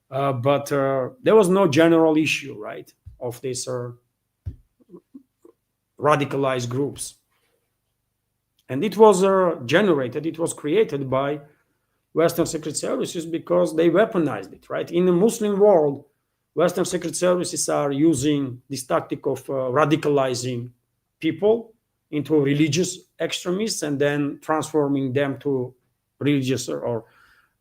But there was no general issue, right, of these radicalized groups. And it was it was created by Western Secret Services because they weaponized it, right? In the Muslim world, Western Secret Services are using this tactic of radicalizing people into religious extremists and then transforming them to religious or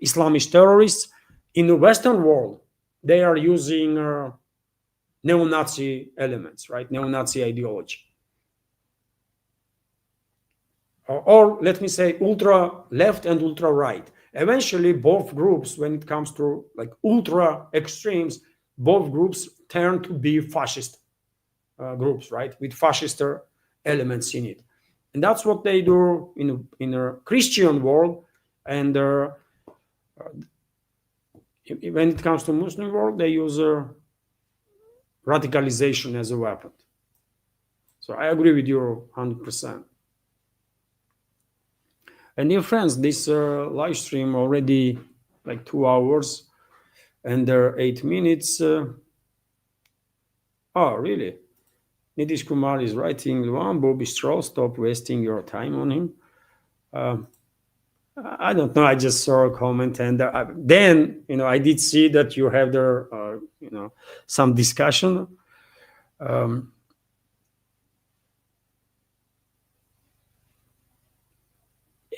Islamist terrorists. In the Western world, they are using neo-Nazi elements, right? Neo-Nazi ideology. Or let me say ultra left and ultra right. Eventually, both groups, when it comes to like ultra extremes, both groups turn to be fascist groups, right? With fascist elements in it. And that's what they do in a Christian world. And when it comes to Muslim world, they use radicalization as a weapon. So I agree with you 100%. And dear friends, this live stream already like 2 hours and 8 minutes. Oh, really? Nitish Kumar is writing, Bobby Stroll, stop wasting your time on him. I don't know. I just saw a comment, and then I did see that you have there, some discussion.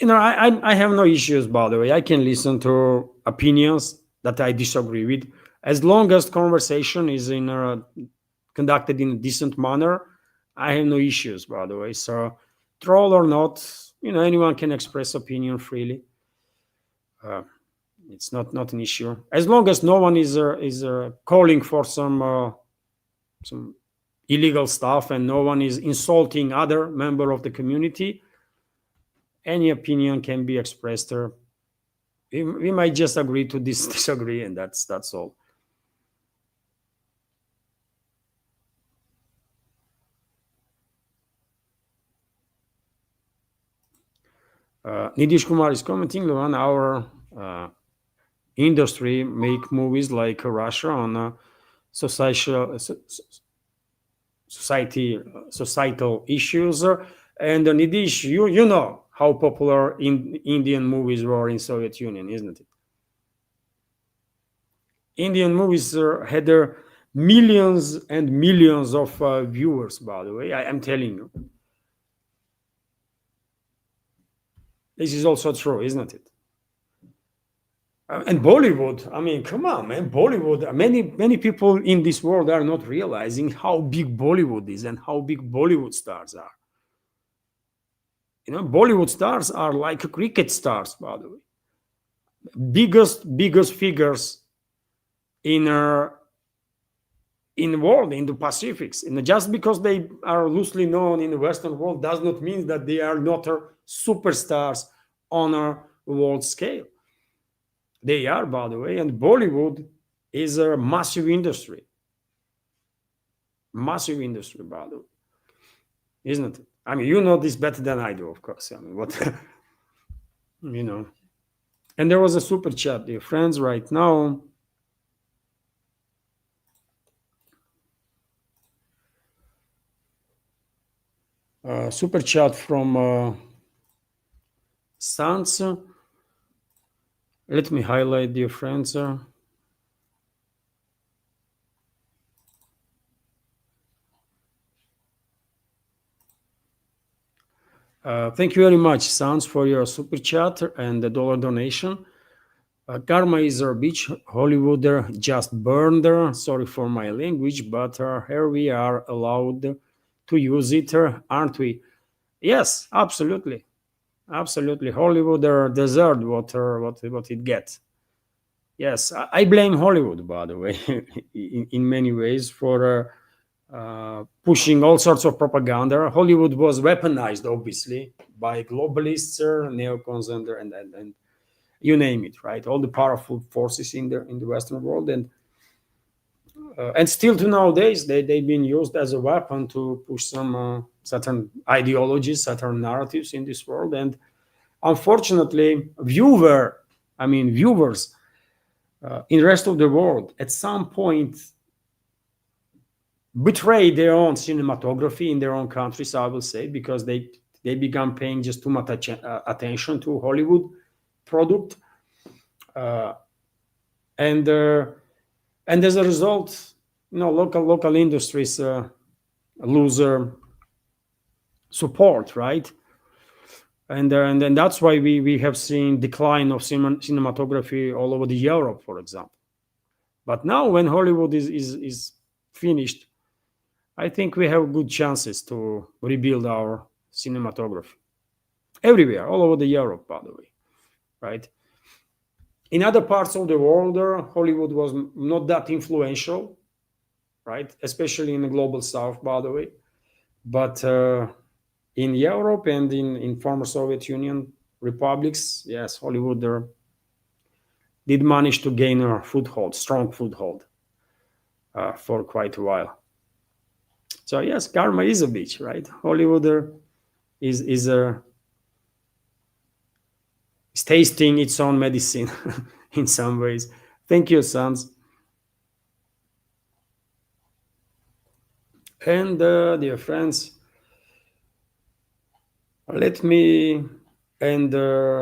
I have no issues, by the way. I can listen to opinions that I disagree with, as long as conversation is conducted in a decent manner. I have no issues, by the way. So, troll or not, anyone can express opinion freely. It's not an issue, as long as no one is calling for some illegal stuff and no one is insulting other member of the community. Any opinion can be expressed. We might just agree to disagree, and that's all. Nitish Kumar is commenting on our industry make movies like Russia on societal issues. And Nitish, you know how popular Indian movies were in Soviet Union, isn't it? Indian movies had millions and millions of viewers, by the way. I'm telling you. This is also true, isn't it? And Bollywood, I mean, come on, man. Bollywood, many people in this world are not realizing how big Bollywood is and how big Bollywood stars are. Bollywood stars are like cricket stars, by the way. Biggest figures in the world, in the Pacifics. And just because they are loosely known in the Western world does not mean that they are not superstars on a world scale. They are, by the way, and Bollywood is a massive industry. Massive industry, by the way. isn't it? I mean, you know this better than I do, of course. I mean, what, you know. And there was a super chat, dear friends, right now. Super chat from Sans. Let me highlight, dear friends. Thank you very much, Sans, for your super chat and the dollar donation. Karma is our beach. Hollywood just burned. Sorry for my language, but here we are allowed to use it, aren't we? Yes, absolutely, absolutely. Hollywood deserved what it gets. Yes, I blame Hollywood, by the way, in many ways for pushing all sorts of propaganda. Hollywood was weaponized, obviously, by globalists, neocons, and you name it, right? All the powerful forces in the Western world, and still to nowadays they've been used as a weapon to push some certain ideologies, certain narratives in this world. And unfortunately, viewers in the rest of the world at some point betray their own cinematography in their own countries, I will say, because they began paying just too much attention to Hollywood product, and as a result, local industries lose support, right? And then that's why we have seen decline of cinematography all over the Europe, for example. But now, when Hollywood is finished, I think we have good chances to rebuild our cinematography everywhere, all over the Europe, by the way, right? In other parts of the world, Hollywood was not that influential, right? Especially in the global south, by the way. But in Europe and in former Soviet Union republics, yes, Hollywood did manage to gain a foothold, strong foothold, for quite a while. So yes, karma is a bitch, right? Hollywood is tasting its own medicine in some ways. Thank you, Sans. And dear friends, let me end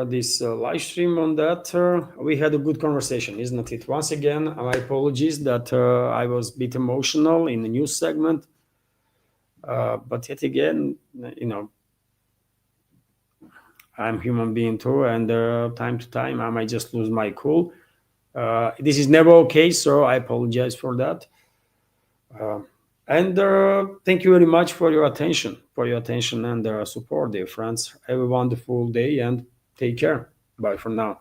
this live stream on that. We had a good conversation, isn't it? Once again, my apologies that I was a bit emotional in the news segment. But yet again, I'm a human being too, and time to time I might just lose my cool. This is never okay, so I apologize for that. And thank you very much for your attention, and support, dear friends. Have a wonderful day and take care. Bye for now.